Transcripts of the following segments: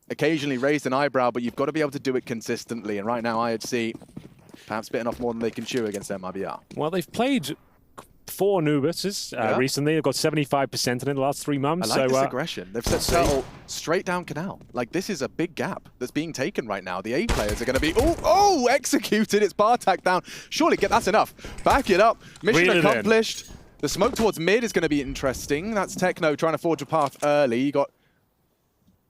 occasionally raised an eyebrow, but you've got to be able to do it consistently. And right now, IHC perhaps bitten off more than they can chew against MIBR. Well, they've played 4 Nubuses recently. They've got 75% in the last 3 months. I like this aggression. They've set Turtle straight down Canal. Like, this is a big gap that's being taken right now. The A players are going to be, executed. It's Bartak down. Surely, that's enough. Back it up. Mission accomplished. The smoke towards mid is going to be interesting. That's Techno trying to forge a path early. You got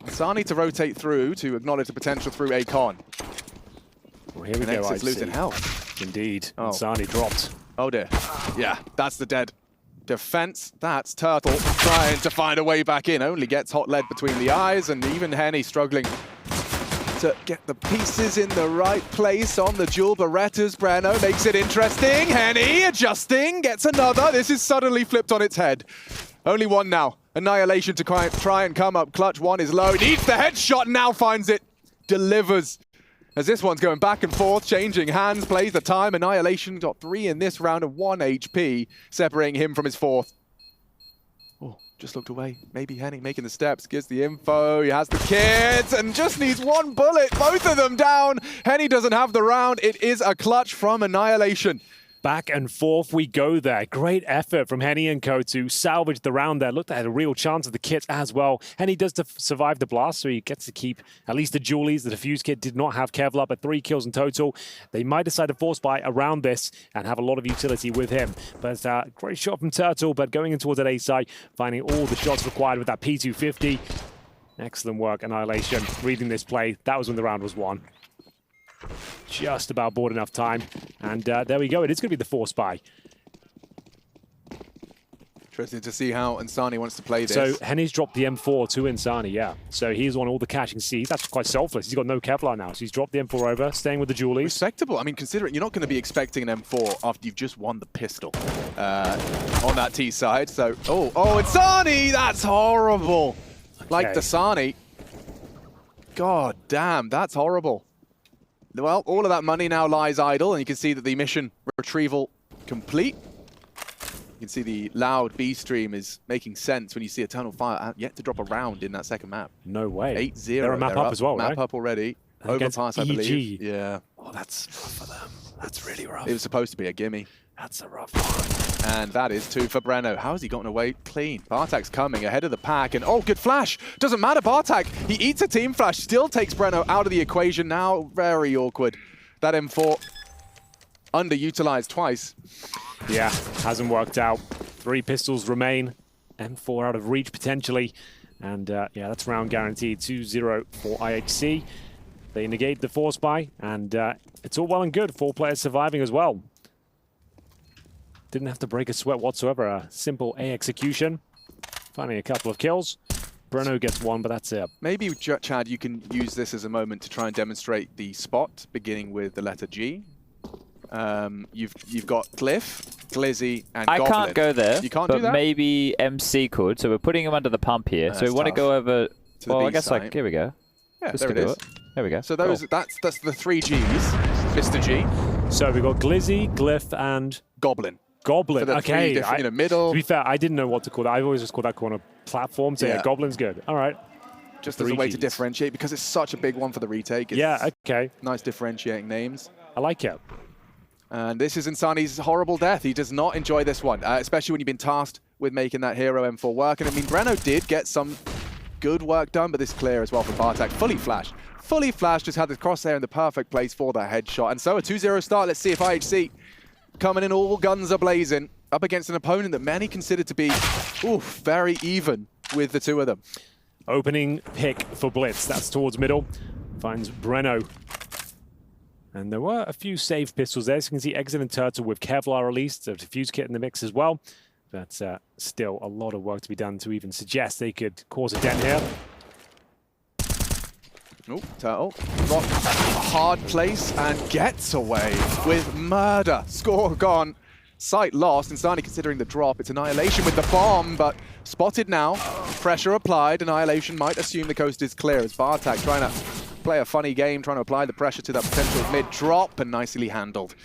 Sani to rotate through to acknowledge the potential through Akon. Well, here we go. Exit's losing health. Indeed. Oh. Sani dropped. Oh dear. Yeah, that's the dead defense. That's Turtle trying to find a way back in. Only gets hot lead between the eyes, and even Henny struggling to get the pieces in the right place on the dual Berettas. Breno makes it interesting. Henny adjusting, gets another. This is suddenly flipped on its head. Only one now. Annihilation to try and come up clutch. One is low. Needs the headshot, now finds it. Delivers. As this one's going back and forth, changing hands, plays the time. Annihilation got 3 in this round of 1 HP, separating him from his 4th. Oh, just looked away. Maybe Henny making the steps, gives the info. He has the kids and just needs 1 bullet. Both of them down. Henny doesn't have the round. It is a clutch from Annihilation. Back and forth we go there. Great effort from Henny and co to salvage the round there. Looked at a real chance of the kits as well. Henny does survive the blast, so he gets to keep at least the Julies. The defuse kit did not have Kevlar, but 3 kills in total. They might decide to force buy around this and have a lot of utility with him. But great shot from Turtle, but going in towards that A side, finding all the shots required with that P250. Excellent work, Annihilation. Reading this play, that was when the round was won. Just about bought enough time. And there we go. It is going to be the force buy. Interesting to see how Insani wants to play this. So Henny's dropped the M4 to Insani, yeah. So he's on all the cash. You can see that's quite selfless. He's got no Kevlar now. So he's dropped the M4 over, staying with the Julies. Respectable. I mean, considering you're not going to be expecting an M4 after you've just won the pistol on that T side. So, oh, Insani! That's horrible. Okay. Like Dasani. God damn, that's horrible. Well, all of that money now lies idle, and you can see that the mission retrieval complete. You can see the loud B stream is making sense when you see Eternal Fire yet to drop a round in that second map. No way. 8-0. They're a map up as well, right? Map up already. Overpass, I believe. Yeah. Oh, that's rough for them. That's really rough. It was supposed to be a gimme. That's a rough one. And that is 2 for Breno. How has he gotten away clean? Bartak's coming ahead of the pack, and oh, good flash. Doesn't matter, Bartak. He eats a team flash, still takes Breno out of the equation. Now, very awkward. That M4 underutilized twice. Yeah, hasn't worked out. 3 pistols remain. M4 out of reach potentially. And yeah, that's round guaranteed. 2-0 for IHC. They negate the force buy, and it's all well and good. 4 players surviving as well. Didn't have to break a sweat whatsoever. A simple A execution. Finding a couple of kills. Breno gets 1, but that's it. Maybe, Chad, you can use this as a moment to try and demonstrate the spot, beginning with the letter G. You've got Cliff, Glizzy, and Goblin. I can't go there. You can't but do that? Maybe MC could. So we're putting him under the pump here. So we want to go over. To well, I guess like here we go. Yeah, just there it is. There we go. So those that's the 3 Gs, Mr. G. So we've got Glizzy, Glyph, and Goblin. Goblin. Okay. Middle. To be fair, I didn't know what to call that. I've always just called that corner platform. So yeah, Goblin's good. All right. Just as a way to differentiate, because it's such a big one for the retake. It's yeah, okay. Nice differentiating names. I like it. And this is Insani's horrible death. He does not enjoy this one, especially when you've been tasked with making that hero M4 work. And I mean, Breno did get some good work done, but this clear as well for Bartak. Fully flashed. Fully flashed, just had the crosshair in the perfect place for that headshot. And so a 2-0 start. Let's see if IHC coming in, all guns are blazing, up against an opponent that many consider to be very even with the 2 of them. Opening pick for Blitz. That's towards middle. Finds Breno. And there were a few saved pistols there. So you can see Exit and Turtle with Kevlar released. A defuse kit in the mix as well. But still a lot of work to be done to even suggest they could cause a dent here. Oh, Turtle. Rock a hard place and gets away with murder. Score gone. Sight lost. Insani considering the drop. It's Annihilation with the bomb, but spotted now. Pressure applied. Annihilation might assume the coast is clear as Bartak trying to play a funny game, trying to apply the pressure to that potential mid-drop, and nicely handled.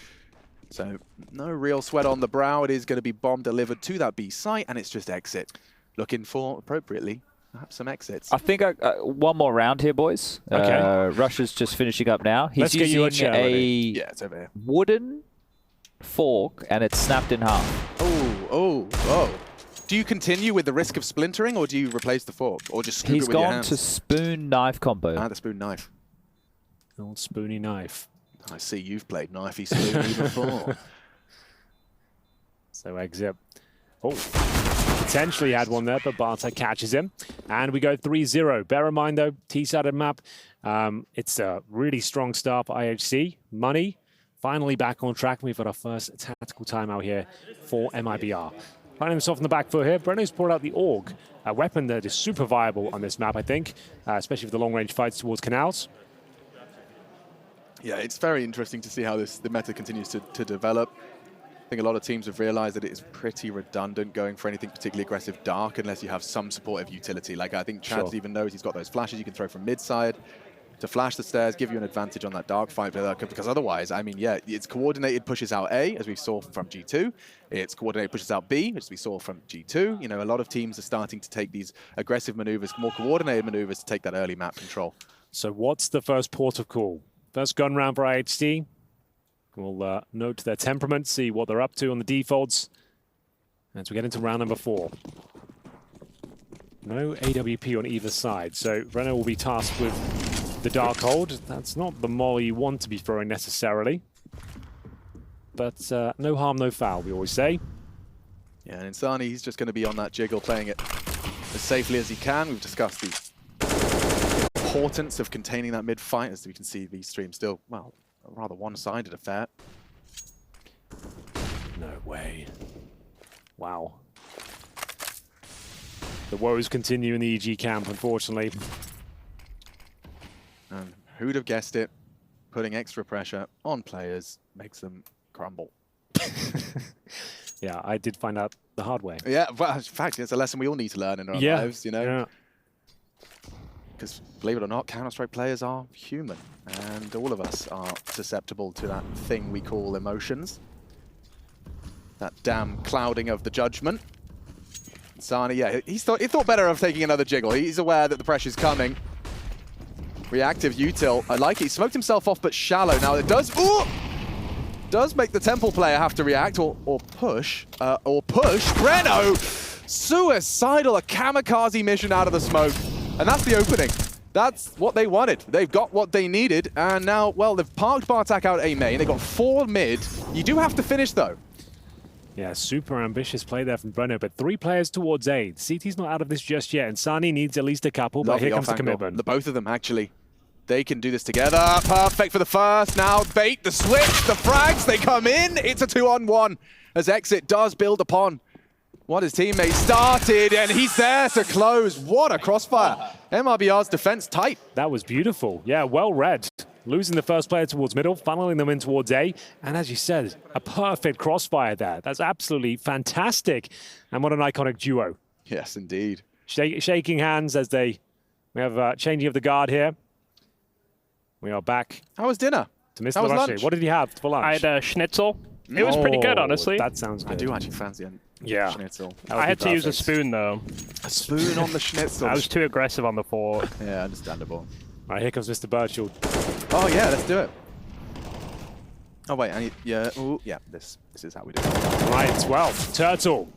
So no real sweat on the brow. It is going to be bomb delivered to that B site, and it's just Exit. Looking for, appropriately, perhaps some exits. I think one more round here, boys. Okay. Russia's just finishing up now. He's Let's using get you Yeah, it's over here. wooden fork, and it's snapped in half. Oh. Do you continue with the risk of splintering, or do you replace the fork? Or just scoop He's it with your gone hands? to spoon-knife combo. The spoon knife. Old spoony knife. I see you've played knifey spoony before. So exit. Oh, potentially had one there, but Bartek catches him. And we go 3-0. Bear in mind, though, T-sided map. It's a really strong start for IHC. Money finally back on track. We've got our first tactical timeout here for MIBR. Finding himself in the back foot here. Breno's pulled out the AUG, a weapon that is super viable on this map, I think, especially for the long-range fights towards canals. Yeah, it's very interesting to see how the meta continues to develop. I think a lot of teams have realized that it is pretty redundant going for anything particularly aggressive dark unless you have some supportive utility. Like, I think Chad even knows he's got those flashes you can throw from mid-side to flash the stairs, give you an advantage on that dark fight, because otherwise, I mean, yeah, it's coordinated pushes out A, as we saw from G2. It's coordinated pushes out B, as we saw from G2. You know, a lot of teams are starting to take these aggressive maneuvers, more coordinated maneuvers to take that early map control. So what's the first port of call? First gun round for IHC. We'll note their temperament, see what they're up to on the defaults as we get into round number 4. No AWP on either side, so Breno will be tasked with the dark hold. That's not the molly you want to be throwing necessarily, but no harm, no foul, we always say. Yeah, and Insani, he's just going to be on that jiggle, playing it as safely as he can. We've discussed the importance of containing that mid-fight, as we can see these streams still, well, a rather one-sided affair. No way. Wow. The woes continue in the EG camp, unfortunately. And who'd have guessed it? Putting extra pressure on players makes them crumble. Yeah, I did find out the hard way. Yeah, well, in fact, it's a lesson we all need to learn in our lives, you know? Yeah. Because, believe it or not, Counter-Strike players are human, and all of us are susceptible to that thing we call emotions. That damn clouding of the judgment. Insani, yeah, he thought better of taking another jiggle. He's aware that the pressure's coming. Reactive util. I like it. He smoked himself off, but shallow. Now it does make the Temple player have to react or push. Breno, suicidal, a kamikaze mission out of the smoke. And that's the opening. That's what they wanted. They've got what they needed. And now, well, they've parked Bartek out A main. They've got 4 mid. You do have to finish, though. Yeah, super ambitious play there from Breno, but 3 players towards A. CT's not out of this just yet, and Sani needs at least a couple, but here comes the commitment. The both of them, actually. They can do this together. Perfect for the first. Now bait, the switch, the frags, they come in. It's a 2-on-1 as Exit does build upon what his teammate started, and he's there to close. What a crossfire. MIBR's defense tight. That was beautiful. Yeah, well read. Losing the first player towards middle, funneling them in towards A, and as you said, a perfect crossfire there. That's absolutely fantastic. And what an iconic duo. Yes, indeed. Shaking hands as we have changing of the guard here. We are back. How was dinner? To Mr. Lunch. What did you have for lunch? I had a schnitzel. It was pretty good, honestly. That sounds good. I do actually fancy a schnitzel. I had to use a spoon, though. A spoon on the schnitzel. I was too aggressive on the fork. Yeah, understandable. All right, here comes Mr. Birchall. Oh, yeah, let's do it. Oh, wait, this is how we do it. Right, well, Turtle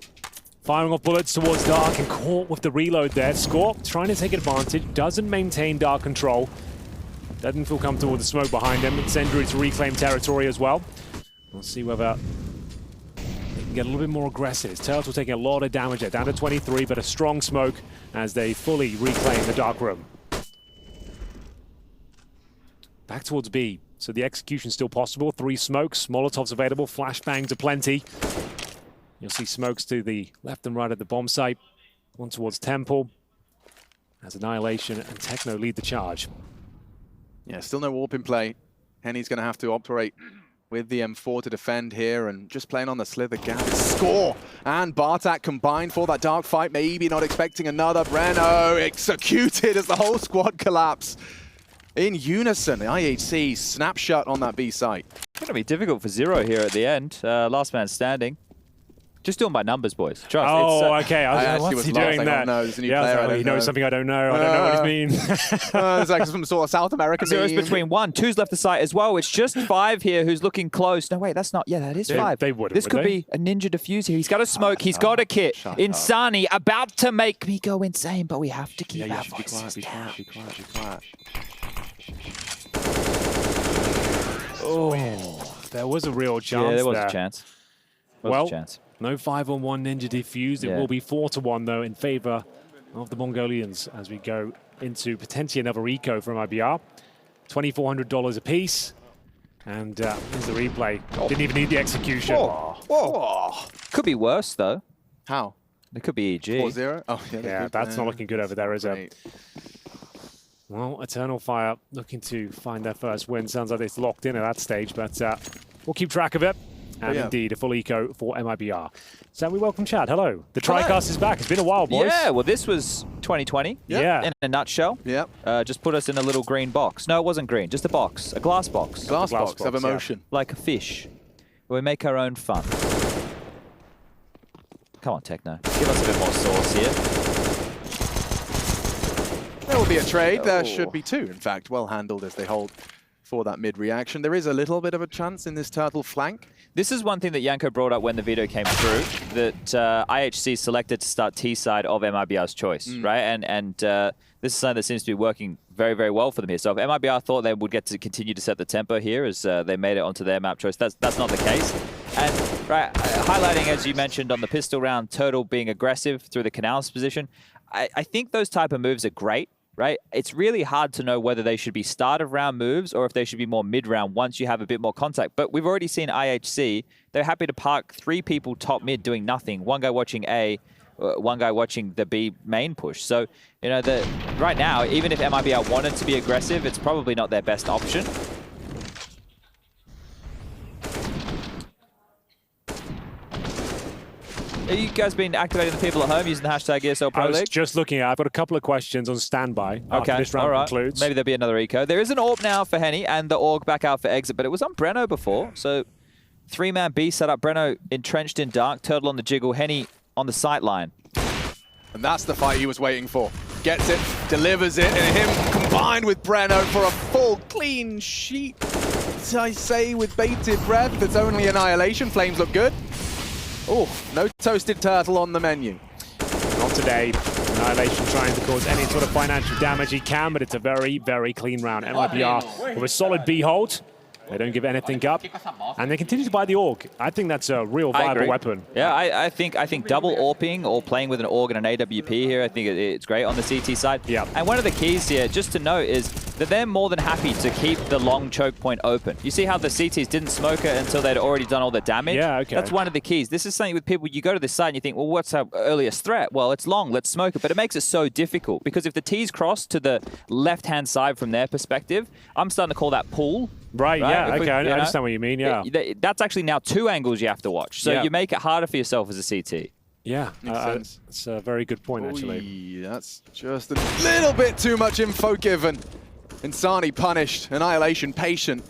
firing off bullets towards Dark and caught with the reload there. Score trying to take advantage, doesn't maintain Dark control. Doesn't feel comfortable with the smoke behind him. It's Incendiary to reclaim territory as well. We'll see whether they can get a little bit more aggressive. Turtle taking a lot of damage there, down to 23, but a strong smoke as they fully reclaim the dark room. Back towards B. So the execution's still possible. 3 smokes, Molotovs available, flashbangs aplenty. You'll see smokes to the left and right at the bomb site. One towards Temple. As Annihilation and Techno lead the charge. Yeah, still no warp in play. Henny's going to have to operate with the M4 to defend here and just playing on the slither gap. Score! And Bartek combined for that dark fight. Maybe not expecting another. Breno executed as the whole squad collapse. In unison, the IHC snapshot on that B site. It's going to be difficult for Zero here at the end. Last man standing. Just doing by numbers, boys. Trust. Oh, okay. I I actually what's was he laughing. doing there? No, there's a new yeah, player. I he don't knows know. something I don't know. I don't know what he means. It's like some sort of South American Zero's meme. between 1. 2's left the site as well. It's just 5 here who's looking close. No, wait, that's not. Yeah, that is 5. They wouldn't, This would could they? be a ninja diffuse here. He's got a smoke. He's got a kit. Insani about to make me go insane, but we have to keep our voices down. Be quiet. Oh, there was a real chance. Yeah, there was a chance. Well, no 5-on-1 ninja defused. It Yeah. will be 4-1 though in favor of the Mongolians as we go into potentially another eco from IBR. $2,400 apiece. And here's the replay. Didn't even need the execution. Whoa. Could be worse, though. How? It could be EG. 4-0? Oh, Yeah, that's not looking good over there, is it? Great. Well, Eternal Fire looking to find their first win. Sounds like it's locked in at that stage, but we'll keep track of it. And indeed, a full eco for MIBR. So we welcome Chad. Hello. The TriCast is back. It's been a while, boys. Yeah, well, this was 2020. Yeah. In a nutshell. Yep. Just put us in a little green box. No, it wasn't green. Just a box. A glass box. Glass box of box, emotion. Like a fish. We make our own fun. Come on, Techno. Give us a bit more sauce here. There will be a trade. There should be 2, in fact. Well handled as they hold for that mid-reaction. There is a little bit of a chance in this turtle flank. This is one thing that Yanko brought up when the video came through, that IHC selected to start T-side of MIBR's choice, right? And this is something that seems to be working very, very well for them here. So if MIBR thought they would get to continue to set the tempo here as they made it onto their map choice, that's not the case. And right, highlighting, as you mentioned, on the pistol round, Turtle being aggressive through the canals position, I think those type of moves are great. Right? It's really hard to know whether they should be start of round moves or if they should be more mid-round once you have a bit more contact. But we've already seen IHC. They're happy to park 3 people top mid doing nothing. One guy watching A, one guy watching the B main push. So, you know, right now, even if MIBR wanted to be aggressive, it's probably not their best option. Have you guys been activating the people at home using the hashtag ESL Pro I was League? just looking at I've got a couple of questions on standby after this round concludes. Maybe there'll be another eco. There is an AWP now for Henny and the AUG back out for exit, but it was on Breno before. So 3-man B set up. Breno entrenched in dark, Turtle on the jiggle, Henny on the sight line. And that's the fight he was waiting for. Gets it, delivers it, and him combined with Breno for a full, clean sheet. I say with bated breath, it's only Annihilation. Flames look good. Oh, no toasted turtle on the menu. Not today. Annihilation trying to cause any sort of financial damage he can, but it's a very, very clean round. MIBR with a solid B hold. They don't give anything up, and they continue to buy the AUG. I think that's a real viable weapon. Yeah, I think double AWPing or playing with an AUG and an AWP here, I think it's great on the CT side. Yeah. And one of the keys here, just to note, is that they're more than happy to keep the long choke point open. You see how the CTs didn't smoke it until they'd already done all the damage? Yeah, okay. That's one of the keys. This is something with people, you go to this side and you think, well, what's our earliest threat? Well, it's long, let's smoke it. But it makes it so difficult because if the T's cross to the left-hand side from their perspective, I'm starting to call that pull. Right, yeah, If okay, I understand what you mean, yeah. That's actually now 2 angles you have to watch. So Yeah. you make it harder for yourself as a CT. Yeah, Makes sense. it's a very good point, actually. Oy, that's just a little bit too much info given. Insani punished, Annihilation patient,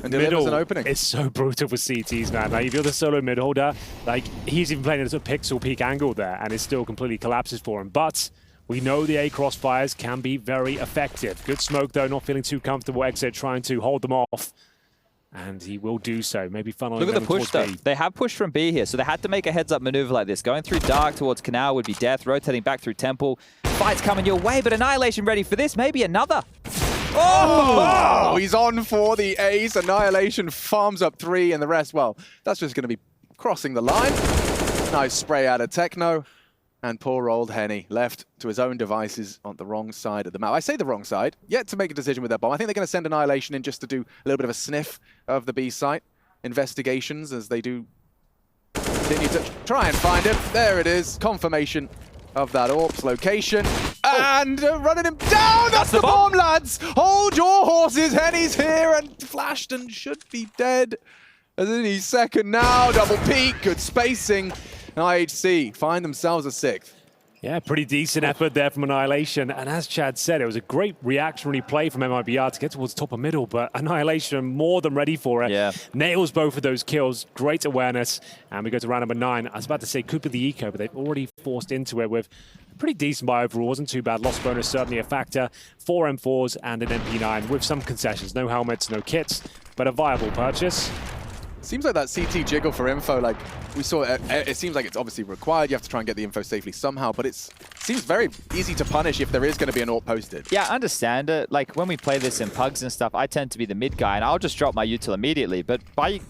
and delivers an opening. It's so brutal for CTs, man. Like, if you're the solo mid holder, like, he's even playing at a pixel peak angle there, and it still completely collapses for him. But we know the A crossfires can be very effective. Good smoke, though, not feeling too comfortable. Exit trying to hold them off. And he will do so. Maybe funneling Look at them the push, though. B. They have pushed from B here, so they had to make a heads-up maneuver like this. Going through Dark towards Canal would be death. Rotating back through Temple. Fight's coming your way, but Annihilation ready for this. Maybe another. Oh, he's on for the ace. Annihilation farms up 3, and the rest, well, that's just going to be crossing the line. Nice spray out of Techno. And poor old Henny left to his own devices on the wrong side of the map. I say the wrong side, yet to make a decision with their bomb. I think they're going to send Annihilation in just to do a little bit of a sniff of the B site. Investigations as they do continue to try and find him. There it is, confirmation of that AWP's location. And running him down, that's the bomb, lads! Hold your horses, Henny's here and flashed and should be dead. As in he's second now, double peak, good spacing. IHC find themselves a 6th. Yeah, pretty decent effort there from Annihilation. And as Chad said, it was a great reactionary play from MIBR to get towards top of middle, but Annihilation more than ready for it. Yeah. Nails both of those kills. Great awareness. And we go to round number 9. I was about to say could be the eco, but they've already forced into it with a pretty decent buy overall. Wasn't too bad. Lost bonus certainly a factor. 4 M4s and an MP9 with some concessions. No helmets, no kits, but a viable purchase. Seems like that CT jiggle for info, like we saw, it seems like it's obviously required. You have to try and get the info safely somehow, but it seems very easy to punish if there is going to be an AWP posted. Yeah, I understand it. Like when we play this in pugs and stuff, I tend to be the mid guy and I'll just drop my util immediately, but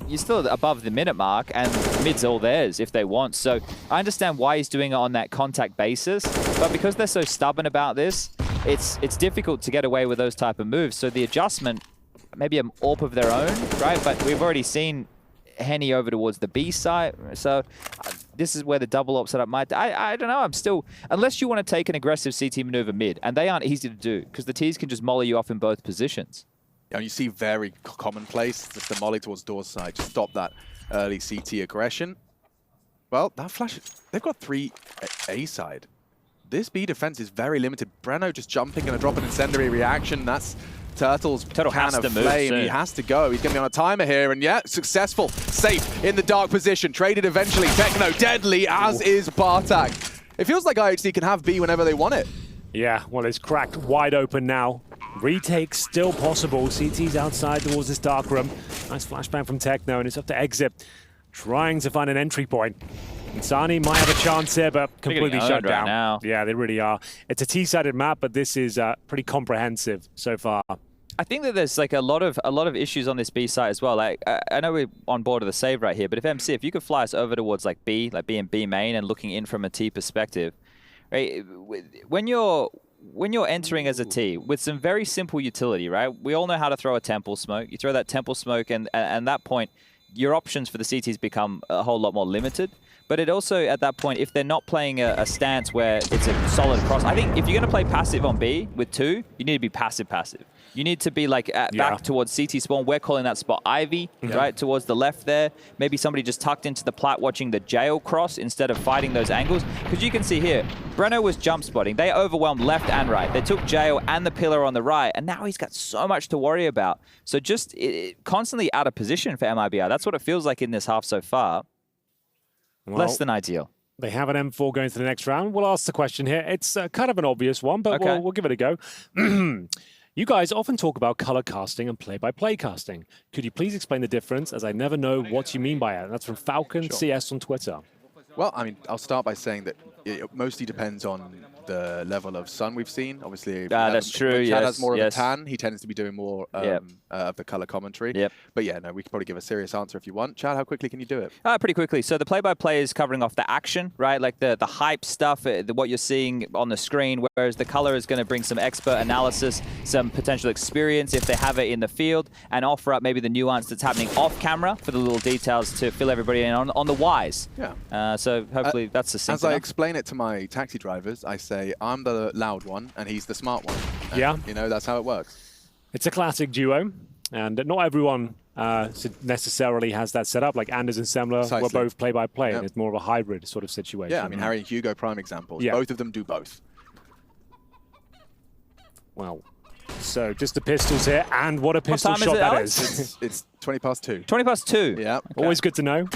you're still above the minute mark and mid's all theirs if they want. So I understand why he's doing it on that contact basis, but because they're so stubborn about this, it's difficult to get away with those type of moves. So the adjustment, maybe an AWP of their own, right? But we've already seen Henny over towards the B side, so this is where the double AWP setup might. I don't know. I'm still, unless you want to take an aggressive CT maneuver mid, and they aren't easy to do because the T's can just molly you off in both positions. Yeah, and you see very commonplace, just the molly towards door side, just stop that early CT aggression. Well, that flash, they've got 3 A side. This B defense is very limited. Breno just jumping and a drop an incendiary reaction. That's Turtle's Turtle can has of to move flame. soon. He has to go. He's going to be on a timer here. And yeah, successful. Safe in the dark position. Traded eventually. Techno deadly, as is Bartak. It feels like IHC can have B whenever they want it. Yeah, well, it's cracked wide open now. Retake still possible. CT's outside towards this dark room. Nice flashbang from Techno, and it's up to Exit, trying to find an entry point. Insani might have a chance here, but completely shut down. Right now. Yeah, they really are. It's a T-sided map, but this is pretty comprehensive so far. I think that there's like a lot of issues on this B site as well. Like I know we're on board of the save right here, but if you could fly us over towards like B and B main and looking in from a T perspective, right? When you're entering as a T with some very simple utility, right? We all know how to throw a temple smoke. You throw that temple smoke, and at that point, your options for the CTs become a whole lot more limited. But it also, at that point, if they're not playing a stance where it's a solid cross, I think if you're going to play passive on B with 2, you need to be passive-passive. You need to be like back towards CT spawn. We're calling that spot Ivy, right, towards the left there. Maybe somebody just tucked into the plat watching the jail cross instead of fighting those angles. Because you can see here, Breno was jump spotting. They overwhelmed left and right. They took jail and the pillar on the right, and now he's got so much to worry about. So just constantly out of position for MIBR. That's what it feels like in this half so far. Well, less than ideal. They have an M4 going to the next round. We'll ask the question here. It's kind of an obvious one, but we'll give it a go. You guys often talk about color casting and play-by-play casting. Could you please explain the difference, as I never know what you mean by it? And that's from Falcon CS on Twitter. Well, I mean, I'll start by saying that it mostly depends on the level of sun we've seen. Obviously, that's true. Chad Yes, has more of a tan. He tends to be doing more of the color commentary. Yep. But yeah, no, we could probably give a serious answer if you want. Chad, how quickly can you do it? Pretty quickly. So the play-by-play is covering off the action, right? Like the hype stuff, what you're seeing on the screen, whereas the color is going to bring some expert analysis, some potential experience if they have it in the field, and offer up maybe the nuance that's happening off camera for the little details to fill everybody in on the whys. Yeah. So hopefully that's succinct As I explain it to my taxi drivers, I say I'm the loud one and he's the smart one. And, Yeah. you know, that's how it works. It's a classic duo, and not everyone necessarily has that set up. Like Anders and Semler were both play-by-play, and it's more of a hybrid sort of situation. Yeah, I mean, Harry and Hugo, prime examples. Yeah. Both of them do both. Well, so just the pistols here, and what a pistol shot that is. It's 20 past 2. 20 past 2. Yeah. Okay. Always good to know.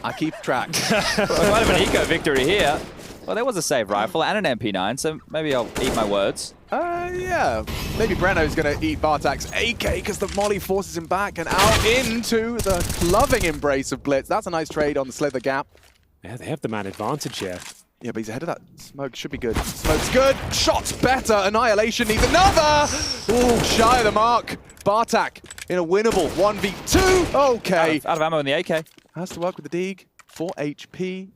I keep track. Well, it might have an eco victory here. Well, there was a save rifle and an MP9, so maybe I'll eat my words. Yeah. Maybe Breno's going to eat Bartak's AK because the molly forces him back and out into the loving embrace of Blitz. That's a nice trade on the Slither gap. Yeah, they have the man advantage here. Yeah, but he's ahead of that. Smoke should be good. Smoke's good. Shots better. Annihilation needs another. Ooh, shy of the mark. Bartak in a winnable 1v2. Okay. Out of ammo in the AK. Has to work with the Deeg. 4 HP.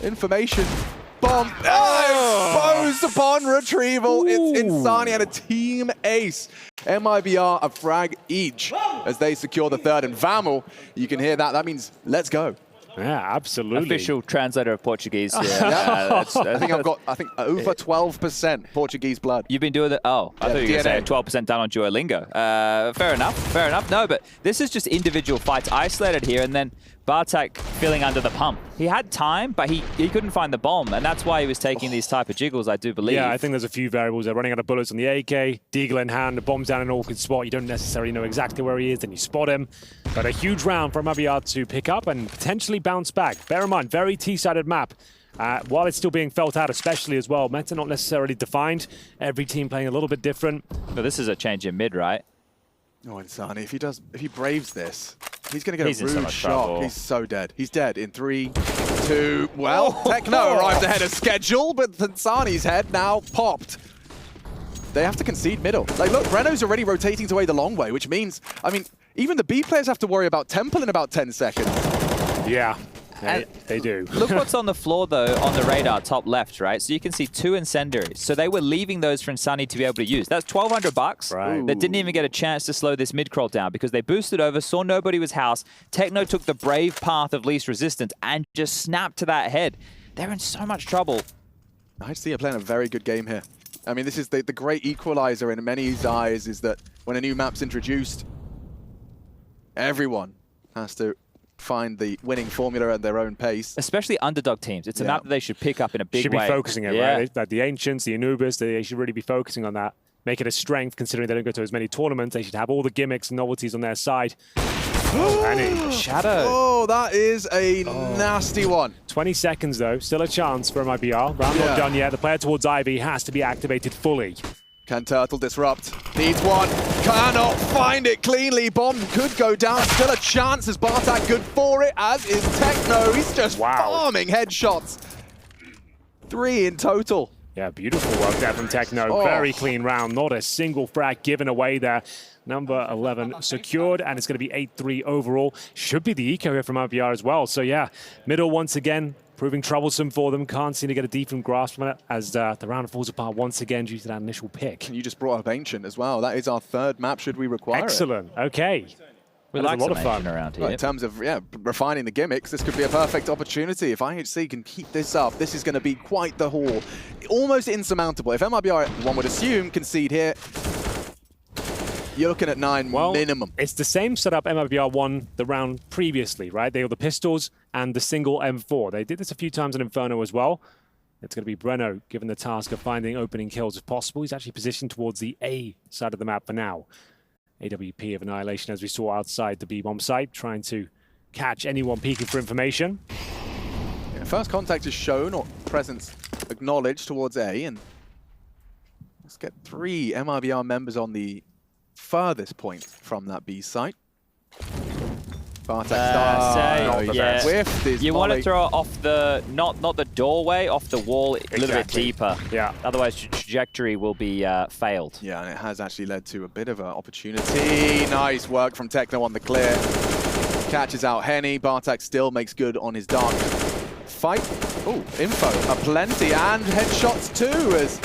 Information. Bomb. Exposed upon retrieval. It's Insani and a team ace. MIBR a frag each as they secure the third. And Vamel, you can hear that. That means let's go. Yeah, absolutely. Official translator of Portuguese. I think I've got over 12% Portuguese blood. You've been doing that? Oh, I thought you were going to say 12% down on Duolingo. Fair enough. No, but this is just individual fights isolated here, and then Bartek feeling under the pump. He had time, but he couldn't find the bomb, and that's why he was taking these type of jiggles, I do believe. Yeah, I think there's a few variables. They're running out of bullets on the AK, Deagle in hand, the bomb's down in an awkward spot. You don't necessarily know exactly where he is, then you spot him. But a huge round for MIBR to pick up and potentially bounce back. Bear in mind, very T-sided map. While it's still being felt out, especially as well, meta not necessarily defined. Every team playing a little bit different. But this is a change in mid, right? Oh, Insani, if he braves this, he's going to get He's a in so rude much shot. trouble. He's so dead. He's dead in 3, 2. Well, Techno arrived ahead of schedule, but Insani's head now popped. They have to concede middle. Like, look, Breno's already rotating away the long way, which means, I mean, even the B players have to worry about Temple in about 10 seconds. Yeah. They do. Look what's on the floor, though, on the radar, top left, right? So you can see 2 incendiaries. So they were leaving those for Insani to be able to use. That's $1,200 Right. that didn't even get a chance to slow this mid-crawl down because they boosted over, saw nobody was house. Techno took the brave path of least resistance and just snapped to that head. They're in so much trouble. IHC are playing a very good game here. I mean, this is the great equalizer in many's eyes is that when a new map's introduced, everyone has to find the winning formula at their own pace. Especially underdog teams. It's a map that they should pick up in a big way. Should be focusing it, right? Like the Ancients, the Anubis, they should really be focusing on that. Make it a strength, considering they don't go to as many tournaments. They should have all the gimmicks and novelties on their side. Oh, Shadow. Oh, that is a nasty one. 20 seconds, though. Still a chance for MIBR. Round not done yet. The player towards Ivy has to be activated fully. Can Turtle disrupt? Needs one. Cannot find it cleanly. Bomb could go down. Still a chance as Bartek good for it, as is Techno. He's just farming headshots. 3 in total. Yeah, beautiful work there from Techno. Very clean round. Not a single frag given away there. Number 11 secured, and it's going to be 8-3 overall. Should be the eco here from MIBR as well. So yeah, middle once again, proving troublesome for them. Can't seem to get a decent grasp on it as the round falls apart once again due to that initial pick. You just brought up Ancient as well. That is our 3rd map should we require Excellent. Okay. We like like a lot of fun around here. Well, in terms of refining the gimmicks, this could be a perfect opportunity. If IHC can keep this up, this is going to be quite the haul. Almost insurmountable. If MIBR, one would assume, concede here, you're looking at 9 minimum. It's the same setup MIBR won the round previously, right? They were the pistols and the single M4. They did this a few times in Inferno as well. It's going to be Breno given the task of finding opening kills if possible. He's actually positioned towards the A side of the map for now. AWP of Annihilation, as we saw outside the B-bomb site, trying to catch anyone peeking for information. Yeah, first contact is shown, or presence acknowledged towards A, and let's get 3 MIBR members on the furthest point from that B site. Bartek starts. Whiffed is you want to volley. throw it off the, not the doorway, off the wall a little bit deeper. Yeah. Otherwise, trajectory will be failed. Yeah, and it has actually led to a bit of an opportunity. Nice work from Techno on the clear. Catches out Henny. Bartek still makes good on his dark fight. Oh, info aplenty and headshots too, as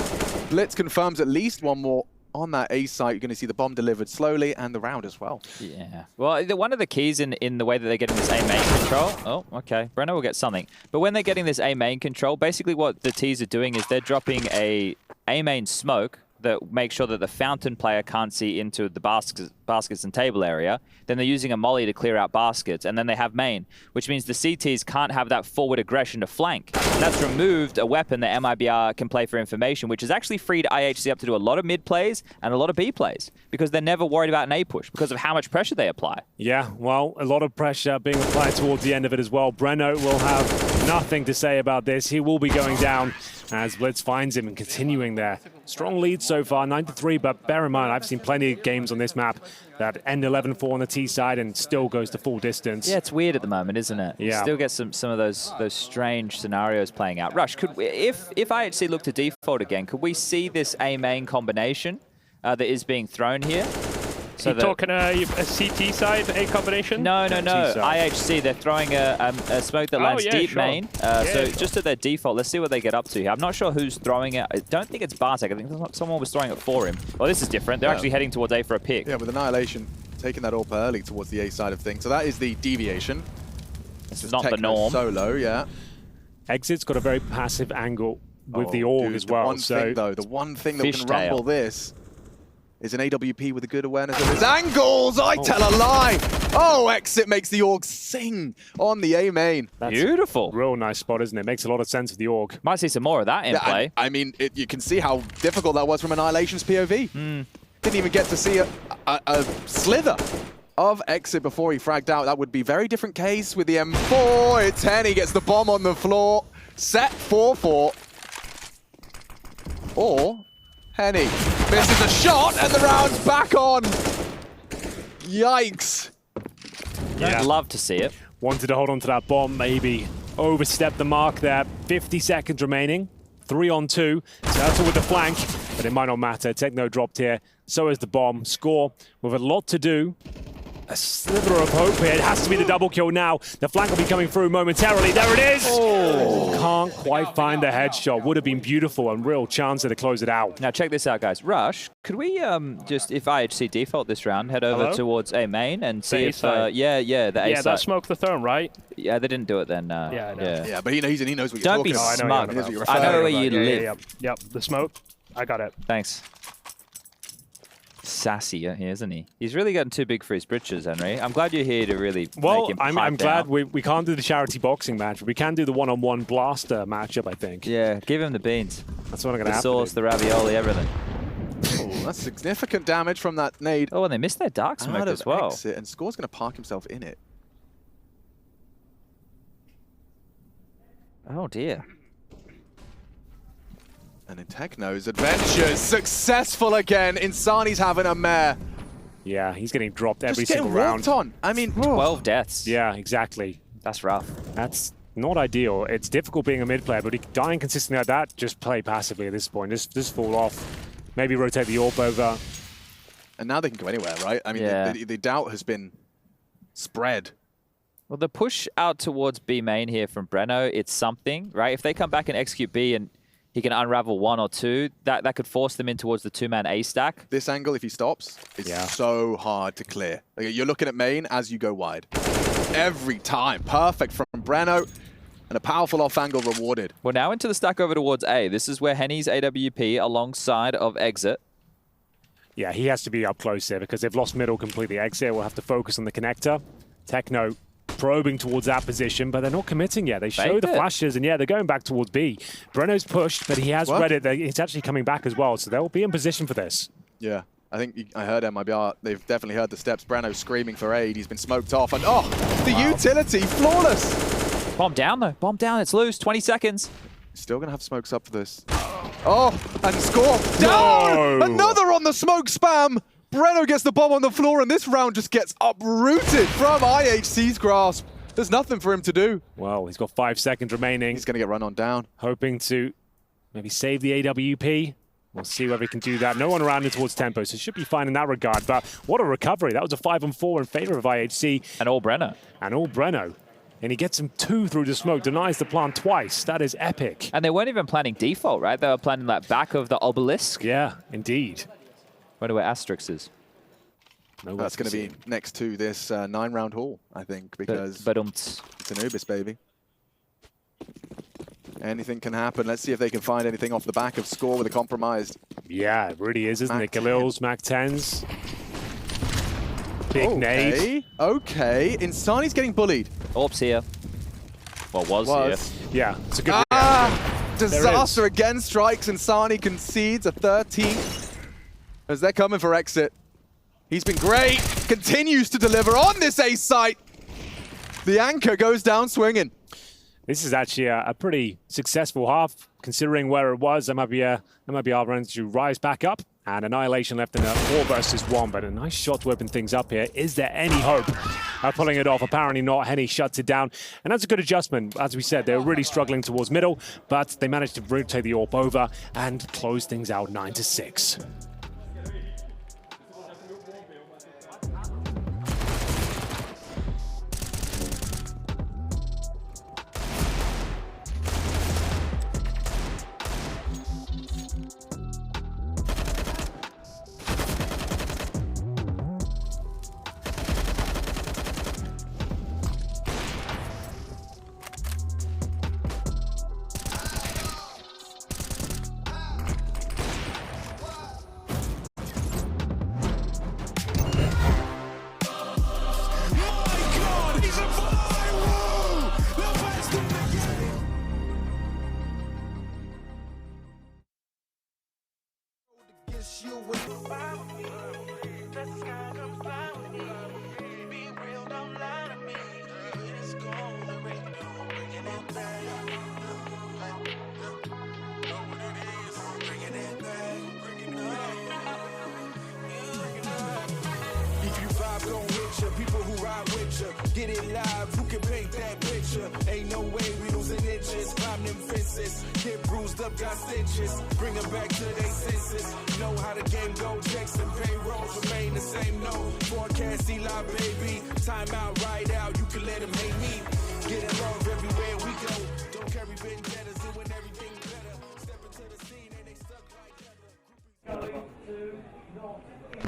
Blitz confirms at least one more on that A site. You're going to see the bomb delivered slowly and the round as well. Yeah. Well, one of the keys in the way that they're getting this A main control. Oh, okay. Breno will get something. But when they're getting this A main control, basically what the T's are doing is they're dropping a main smoke that makes sure that the fountain player can't see into the baskets and table area. Then they're using a molly to clear out baskets, and then they have main, which means the CTs can't have that forward aggression to flank. And that's removed a weapon that MIBR can play for information, which has actually freed IHC up to do a lot of mid plays and a lot of B plays, because they're never worried about an A push because of how much pressure they apply. Yeah, well, a lot of pressure being applied towards the end of it as well. Breno will have nothing to say about this. He will be going down as Blitz finds him and continuing their strong lead so far, 9-3, but bear in mind, I've seen plenty of games on this map that end 11-4 on the T side and still goes to full distance. Yeah, it's weird at the moment, isn't it? Yeah. You still get some of those strange scenarios playing out. Rush, could we, if IHC look to default again, could we see this A main combination that is being thrown here? So you're talking a CT side A combination? No. IHC, they're throwing a smoke that lands deep main. So just at their default, let's see what they get up to here. I'm not sure who's throwing it. I don't think it's Bartek. I think someone was throwing it for him. Well, this is different. They're actually heading towards A for a pick. Yeah, with Annihilation taking that AWP early towards the A side of things. So that is the deviation. This is not the norm. Solo, yeah. Exit's got a very passive angle with the AUG as well. The one thing that can rumble this is an AWP with a good awareness of his angles. I tell a lie. Oh, Exit makes the Org sing on the A main. That's Beautiful. real nice spot, isn't it? Makes a lot of sense for the Org. Might see some more of that in play. I mean, you can see how difficult that was from Annihilation's POV. Didn't even get to see a slither of Exit before he fragged out. That would be a very different case with the M4. It's Henny gets the bomb on the floor. Set 4-4. Or Henny misses a shot and the round's back on. Yikes. Yeah. I'd love to see it. Wanted to hold on to that bomb, maybe overstepped the mark there. 50 seconds remaining. 3-on-2. Turtle with the flank, but it might not matter. Techno dropped here. So is the bomb. Score with a lot to do. A sliver of hope here. It has to be the double kill now. The flank will be coming through momentarily. There it is! Oh. Can't quite find the headshot. Would have been beautiful and real chance to close it out. Now check this out, guys. Rush, could we just, if IHC default this round, head over towards A main and see if, the A Yeah, side. that smoked the throne, right? Yeah, they didn't do it then. Yeah, I know. Yeah, but he knows what you're Don't talking be about. smug. He knows what you're I know referring where about. you live. Yep, the smoke. I got it. Thanks. Sassy here, isn't he? He's really gotten too big for his britches, Henry. I'm glad you're here to really make him I'm glad we can't do the charity boxing match, but we can do the one-on-one blaster matchup, I think. Yeah, give him the beans. That's what I'm going to The have sauce, to the ravioli, everything. Oh, that's significant damage from that nade. Oh, and they missed their dark smoke Out as of well. Exit, and Score's going to park himself in it. Oh, dear. And in Techno's adventures, successful again. Insani's having a mare. Yeah, he's getting dropped every Just getting single round. walked on. I mean, 12 deaths. Yeah, exactly. That's rough. That's not ideal. It's difficult being a mid player, but dying consistently like that, just play passively at this point. Just fall off. Maybe rotate the AWP over. And now they can go anywhere, right? I mean, Yeah. the doubt has been spread. Well, the push out towards B main here from Breno, it's something, right? If they come back and execute B and he can unravel one or two, that could force them in towards the two-man A stack. This angle, if he stops, is so hard to clear. Like, you're looking at main as you go wide. Every time. Perfect from Breno. And a powerful off angle rewarded. We're now into the stack over towards A. This is where Henny's AWP alongside of Exit. Yeah, he has to be up close there because they've lost middle completely. Exit will have to focus on the connector. Techno probing towards that position, but they're not committing yet. They show the flashes, and yeah, they're going back towards B. Breno's pushed, but he has read it. He's actually coming back as well, so they'll be in position for this. Yeah, I think I heard MIBR. They've definitely heard the steps. Breno screaming for aid. He's been smoked off, and the utility, flawless. Bomb down, though. Bomb down. It's loose. 20 seconds. Still going to have smokes up for this. Oh, and Score down! No. Another on the smoke spam! Breno gets the bomb on the floor, and this round just gets uprooted from IHC's grasp. There's nothing for him to do. Well, he's got 5 seconds remaining. He's going to get run on down. Hoping to maybe save the AWP. We'll see whether he can do that. No one around him towards tempo, so should be fine in that regard. But what a recovery. That was a 5-on-4 in favor of IHC. And all Breno. And all Breno. And he gets him 2 through the smoke, denies the plant twice. That is epic. And they weren't even planning default, right? They were planning that back of the obelisk. Yeah, indeed. Wonder where Asterix is. That's going to be next to this 9-round haul, I think, because it's Anubis, baby. Anything can happen. Let's see if they can find anything off the back of Score with a compromised. Yeah, it really is, isn't it? Galil's, Mac 10s. Big okay. nade. Okay, Insani's getting bullied. Orbs here. Well, was here. Yeah, it's a good disaster again strikes. Insani concedes a 13th as they're coming for Exit. He's been great. Continues to deliver on this ace site. The anchor goes down swinging. This is actually a pretty successful half, considering where it was. MIBR runs to rise back up, and Annihilation left in a 4 versus 1, but a nice shot to open things up here. Is there any hope of pulling it off? Apparently not. Henny shuts it down, and that's a good adjustment. As we said, they were really struggling towards middle, but they managed to rotate the AWP over and close things out 9-6. People who ride with you, get it live, who can paint that picture? Ain't no way we losing inches, climb them fences, get bruised up, got stitches, bring them back to their senses, know how the game go, checks and payrolls remain the same, no, forecast Eli, baby, time out, ride out, you can let them hate me, getting love everywhere we go, don't carry vendettas, doing everything better, step into the scene and they stuck like leather.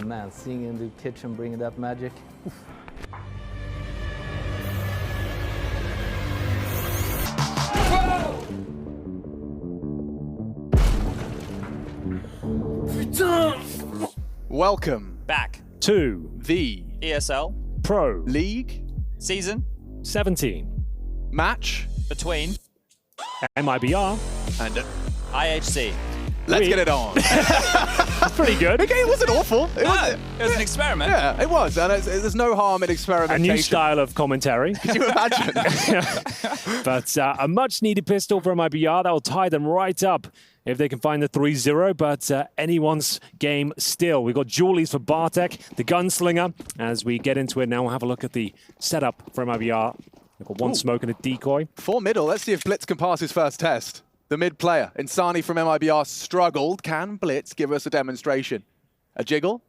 Man, seeing in the kitchen bringing that magic. Welcome Back to the ESL Pro League season 17 match between MIBR. and IHC. let's get it on. That's pretty good. Okay, it wasn't awful. It was, It was an experiment. yeah, it was. And there's no harm in A experimentation. new style of commentary. Could you imagine? But a much-needed pistol from MIBR that will tie them right up if they can find the 3-0. But anyone's game still. We've got Julies for Bartek, the gunslinger. As we get into it now, we'll have a look at the setup for MIBR. We've got one smoke and a decoy. For middle, let's see if Blitz can pass his first test. The mid player, Insani from MIBR, struggled. Can Blitz give us a demonstration? A jiggle?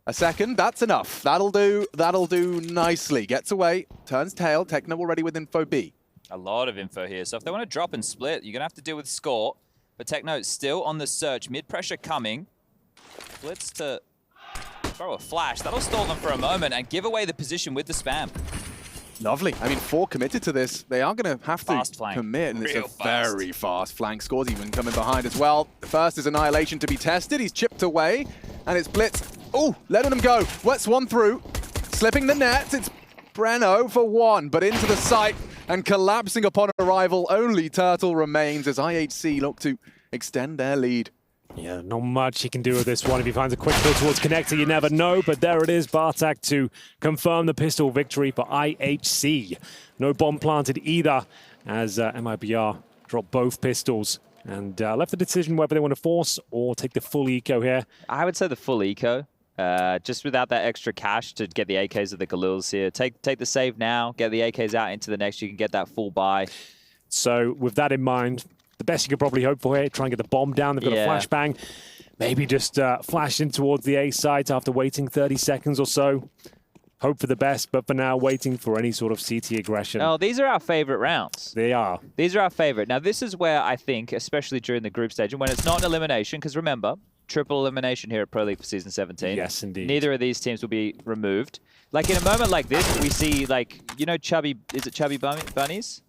A second? That's enough. That'll do nicely. Gets away, turns tail. Techno already with info B. A lot of info here. So if they want to drop and split, you're going to have to deal with score. But Techno still on the search. Mid-pressure coming. Blitz to throw a flash. That'll stall them for a moment and give away the position with the spam. Lovely. I mean, 4 committed to this. They are going to have to Fast flank. commit, and it's Real a fast. very fast flank. Scores even coming behind as well. The first is Annihilation to be tested. He's chipped away, and it's Blitz. Oh, letting him go. Wets one through. Slipping the net. It's Breno for 1, but into the site and collapsing upon arrival. Only Turtle remains as IHC look to extend their lead. Yeah, not much he can do with this one. If he finds a quick pull towards connector, you never know. But there it is, Bartek to confirm the pistol victory for IHC. No bomb planted either, as MIBR dropped both pistols and left the decision whether they want to force or take the full eco here. I would say the full eco. Just without that extra cash to get the AKs of the Khalils here. Take the save now, get the AKs out into the next. You can get that full buy. So with that in mind, the best you could probably hope for here, try and get the bomb down. They've got a flashbang. Maybe just flash in towards the A site after waiting 30 seconds or so. Hope for the best, but for now, waiting for any sort of CT aggression. Oh, these are our favorite rounds. They are. These are our favorite. Now, this is where I think, especially during the group stage, and when it's not an elimination, because remember, triple elimination here at Pro League for Season 17. Yes, indeed. Neither of these teams will be removed. Like, in a moment like this, we see, like, you know Chubby, is it Chubby Bunnies?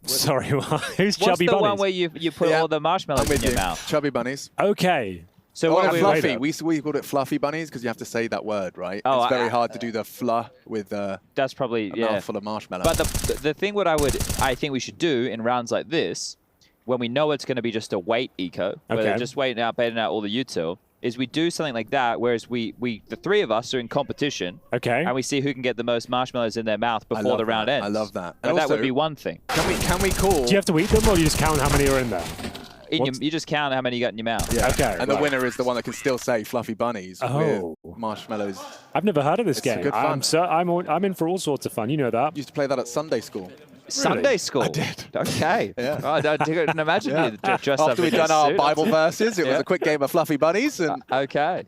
Sorry, who's What's Chubby the Bunnies? one where you put all the marshmallows in your mouth? Chubby bunnies. Okay. So Oh, what and we fluffy. We called it fluffy bunnies because you have to say that word, right? Oh, it's very hard to do the fluh with that's probably a yeah. mouthful of marshmallow. But the thing what I think we should do in rounds like this, when we know it's going to be just a wait eco, where they're just waiting out, baiting out all the util, is we do something like that, whereas the 3 of us are in competition, Okay. and we see who can get the most marshmallows in their mouth before the round ends. I love that. But And that would also, be one thing. Can we call? Do you have to eat them, or do you just count how many are in there? You just count how many you got in your mouth. Yeah. Okay, And the right. winner is the one that can still say fluffy bunnies Oh. with marshmallows. I've never heard of this It's game. good fun. I'm in for all sorts of fun. You know that. Used to play that at Sunday school. Sunday school. I did. Okay. Yeah. Oh, I couldn't imagine you dressed up After we'd in a done our suit. Bible verses, it was Yeah. a quick game of fluffy bunnies and Okay.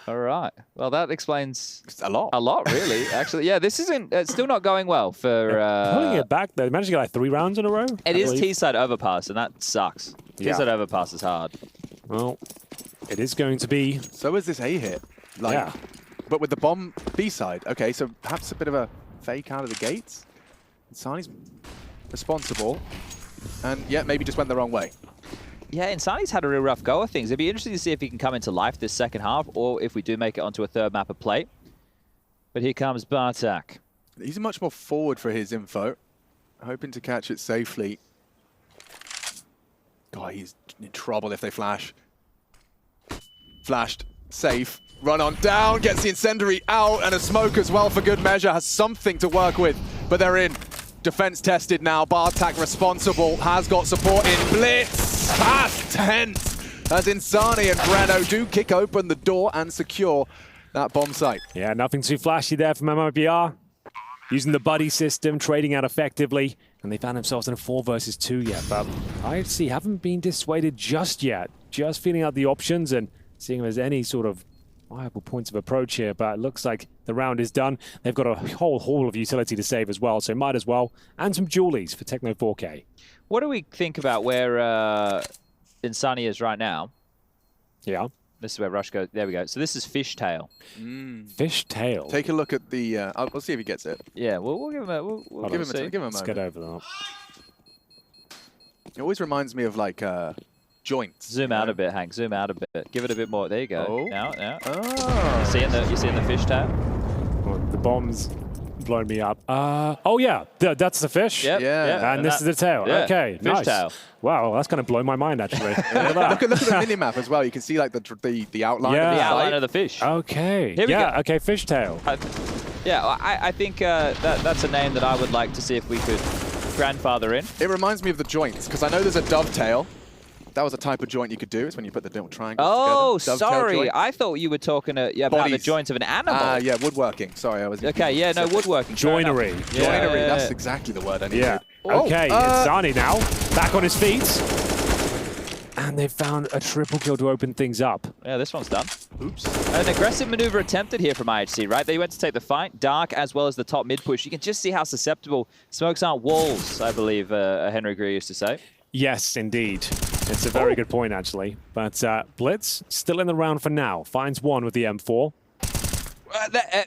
All right. Well, that explains a lot. a lot, really. Actually, yeah, this isn't. It's still not going well for. Pulling it back, they managed to get like 3 rounds in a row. It I is believe. T-side overpass, and that sucks. Yeah. T-side overpass is hard. Well, it is going to be. So is this A hit. Like, Yeah. But with the bomb B side. Okay, so perhaps a bit of a fake out of the gates. Insani's responsible. And yeah, maybe just went the wrong way. Yeah, Insani's had a real rough go of things. It'd be interesting to see if he can come into life this second half, or if we do make it onto a third map of play. But here comes Bartek. He's much more forward for his info. Hoping to catch it safely. God, he's in trouble if they flash. Flashed. Safe. Run on down. Gets the incendiary out. And a smoke as well for good measure. Has something to work with. But they're in. Defense tested now. Bartak responsible. Has got support in Blitz. Past tense. As Insani and Breno do kick open the door and secure that bomb site. Yeah, nothing too flashy there from MIBR. Using the buddy system, trading out effectively, and they found themselves in a 4 versus 2 yet. But IHC haven't been dissuaded just yet. Just feeling out the options and seeing if there's any sort of viable points of approach here. But it looks like the round is done. They've got a whole haul of utility to save as well, so might as well. And some Julies for Techno 4K. What do we think about where Insani is right now? Yeah. This is where Rush goes. There we go. So this is Fishtail. Fishtail. Take a look at the... we'll see if he gets it. Yeah, we'll give him a... We'll Give him see. a moment. Let's get over that. It always reminds me of like joints. Zoom out a bit, Hank. Zoom out a bit. Give it a bit more. There you go. Oh. Now. Oh. You seeing the fishtail? Well, the bomb's blown me up. Oh yeah, that's the fish. Yep. Yeah. And this is the tail. Yeah. Okay, Fish nice. tail. Wow, that's going to blow my mind actually. Look at Look that. at the minimap as well. You can see like the outline Yeah. of The the outline site. of the fish. Okay. Here we yeah. go. Okay. Fishtail. I think that's a name that I would like to see if we could grandfather in. It reminds me of the joints, because I know there's a dovetail. That was a type of joint you could do. It's when you put the little triangles Oh, together. Dovetail sorry. joint. I thought you were talking about the Bodies. joints of an animal. Yeah, woodworking. Sorry, I was... Okay, yeah, no, woodworking. fair enough. Joinery. Joinery, Yeah. that's exactly the word I needed. Yeah. Oh, Okay. Insani now back on his feet, and they found a triple kill to open things up. Yeah, this one's done. Oops. An aggressive maneuver attempted here from IHC, right? They went to take the fight, dark as well as the top mid push. You can just see how susceptible smokes aren't walls, I believe Henry Greer used to say. Yes, indeed. It's a very good point, actually. But Blitz, still in the round for now. Finds one with the M4.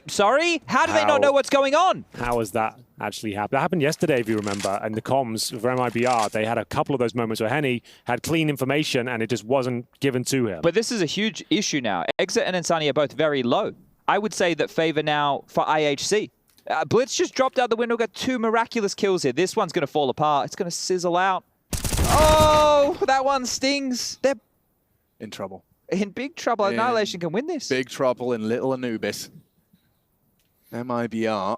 Sorry? How do they How? not know what's going on? How has that actually happened? That happened yesterday, if you remember, and the comms for MIBR, they had a couple of those moments where Henny had clean information and it just wasn't given to him. But this is a huge issue now. Exit and Insani are both very low. I would say that favor now for IHC. Blitz just dropped out the window, got 2 miraculous kills here. This one's going to fall apart. It's going to sizzle out. Oh, that one stings. They're In trouble. in big trouble. Annihilation can win this. Big trouble in Little Anubis. MIBR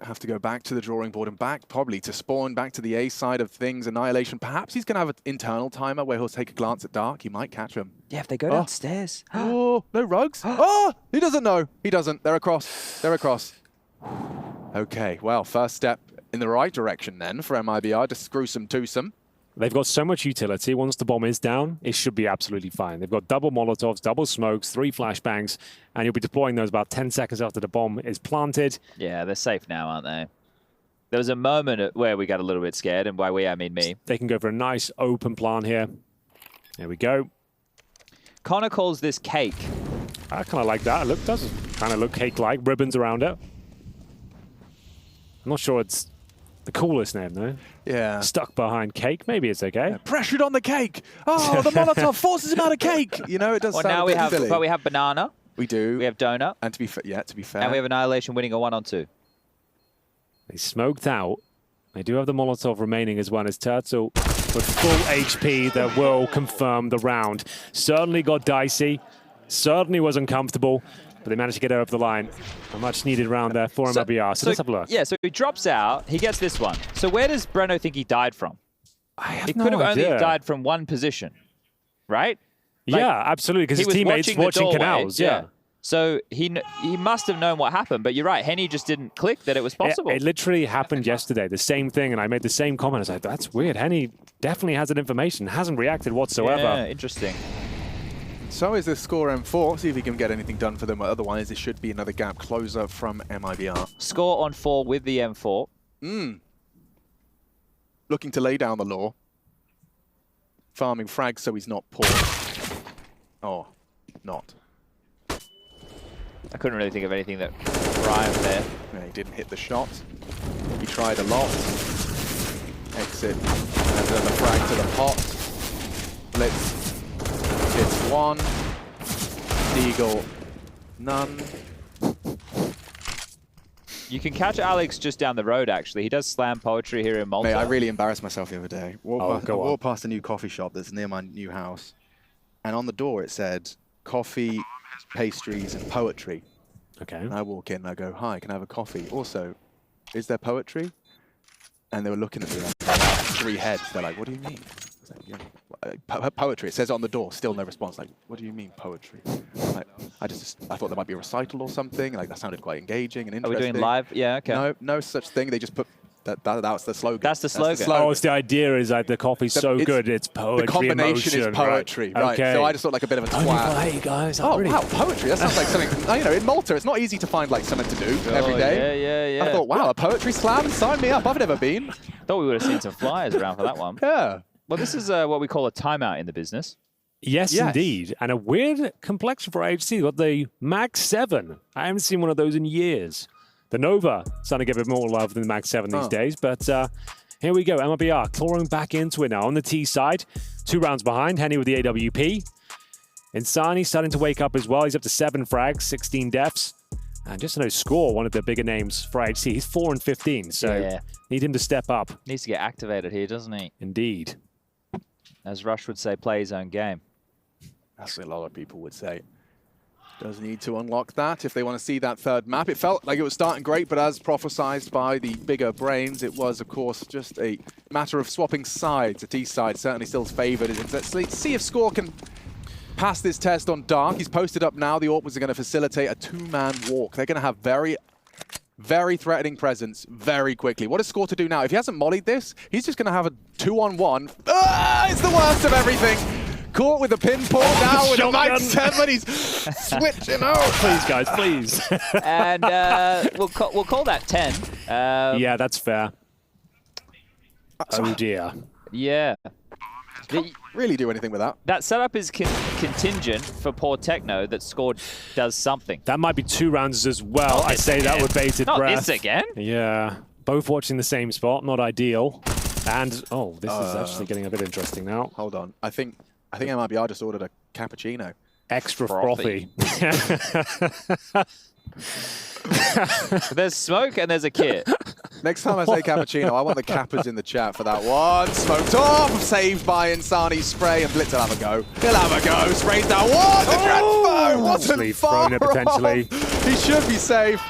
have to go back to the drawing board and back probably to spawn back to the A side of things. Annihilation. Perhaps he's going to have an internal timer where he'll take a glance at Dark. He might catch him. Yeah, if they go downstairs. Oh, no rugs. Oh, he doesn't know. He doesn't. They're across. They're across. Okay, well, first step in the right direction then for MIBR to screw some twosome. They've got so much utility. Once the bomb is down, it should be absolutely fine. They've got double Molotovs, double smokes, 3 flashbangs, and you'll be deploying those about 10 seconds after the bomb is planted. Yeah, they're safe now, aren't they? There was a moment where we got a little bit scared, and by we, I mean me. They can go for a nice open plan here. There we go. Connor calls this cake. I kind of like that. It does kind of look cake-like, ribbons around it. I'm not sure it's the coolest name, though. Yeah. Stuck behind cake. Maybe it's okay. Pressured on the cake. Oh, the Molotov forces him out of cake. You know, it does Well, sound now a we bit have, silly. but we have banana, We do. we have donut, And to be fair. and we have Annihilation winning a 1-on-2. They smoked out. They do have the Molotov remaining as well as Turtle with full HP that will confirm the round. Certainly got dicey. Certainly was uncomfortable. But they managed to get over the line. A much needed round there for MIBR. So let's have a look. Yeah, so he drops out, he gets this one. So where does Breno think he died from? I have He no could have idea. only died from one position, right? Like, yeah, absolutely, because he his was teammates the watching doorway, canals. Yeah. So he must have known what happened. But you're right, Henny just didn't click that it was possible. It literally happened yesterday, the same thing, and I made the same comment. I was like, that's weird. Henny definitely has that information, hasn't reacted whatsoever. Yeah, interesting. So is this score M4. See if he can get anything done for them. Otherwise, it should be another gap closer from MIBR. Score on 4 with the M4. Looking to lay down the law. Farming frags so he's not poor. Oh, not. I couldn't really think of anything that rhymed there. Yeah, he didn't hit the shot. He tried a lot. Exit. And then the frag to the pot. Blitz. Hits 1. Deagle. None. You can catch Alex just down the road, actually. He does slam poetry here in Malta. Mate, I really embarrassed myself the other day. Go on. Walked past a new coffee shop that's near my new house. And on the door it said, coffee, pastries, and poetry. Okay. And I walk in and I go, hi, can I have a coffee? Also, is there poetry? And they were looking at me like 3 heads. They're like, what do you mean? I was like, yeah, poetry. It says it on the door. Still no response. Like, what do you mean poetry? Like, I thought there might be a recital or something. Like, that sounded quite engaging and Are interesting. we doing live? Yeah, okay. No such thing. They just put that's the slogan. That's the slogan. Oh, it's the idea is like the coffee's so good, it's poetry. The combination emotion, is poetry, right? Okay. So I just look like a bit of a twat. Hey guys, Oh wow, poetry! That sounds like something. You know, in Malta, it's not easy to find like something to do every day. Yeah. I thought, wow, a poetry slam? Sign me up. I've never been. Thought we would have seen some flyers around for that one. Yeah. Well, this is what we call a timeout in the business. Yes, indeed. And a weird complexion for IHC. Got the Mag 7. I haven't seen one of those in years. The Nova starting to get a bit more love than the Mag 7 these days. But here we go. MIBR clawing back into it now on the T side. 2 rounds behind. Henny with the AWP. Insani starting to wake up as well. He's up to 7 frags, 16 deaths. And just to know score, one of the bigger names for IHC. He's 4 and 15. So need him to step up. Needs to get activated here, doesn't he? Indeed. As Rush would say, play his own game. That's what a lot of people would say. Does need to unlock that if they want to see that third map. It felt like it was starting great, but as prophesized by the bigger brains, it was, of course, just a matter of swapping sides. The T side certainly still favored. Let's see if Score can pass this test on Dark. He's posted up now. The Orcs are going to facilitate a 2-man walk. They're going to have very threatening presence very quickly. What is Score to do now? If he hasn't mollied this, he's just going to have a 2-on-1. It's the worst of everything. Caught with a pinball now with a Mag 7. He's switching out. Please, guys, please. And we'll call that 10. Yeah, that's fair. Oh, dear. Yeah. Can't really do anything with that. That setup is contingent for poor Techno that Scored does something. That might be 2 rounds as well. I say that with bated breath. Not this again. Yeah. Both watching the same spot. Not ideal. And, this is actually getting a bit interesting now. Hold on. I think MIBR just ordered a cappuccino. Extra frothy. There's smoke and there's a kit. Next time I say cappuccino, I want the Kappas in the chat for that one. Smoked off, saved by Insani's spray, and Blitz will have a go. He'll have a go. Sprays down one. The Dreadfo wasn't far thrown it potentially. off. He should be safe.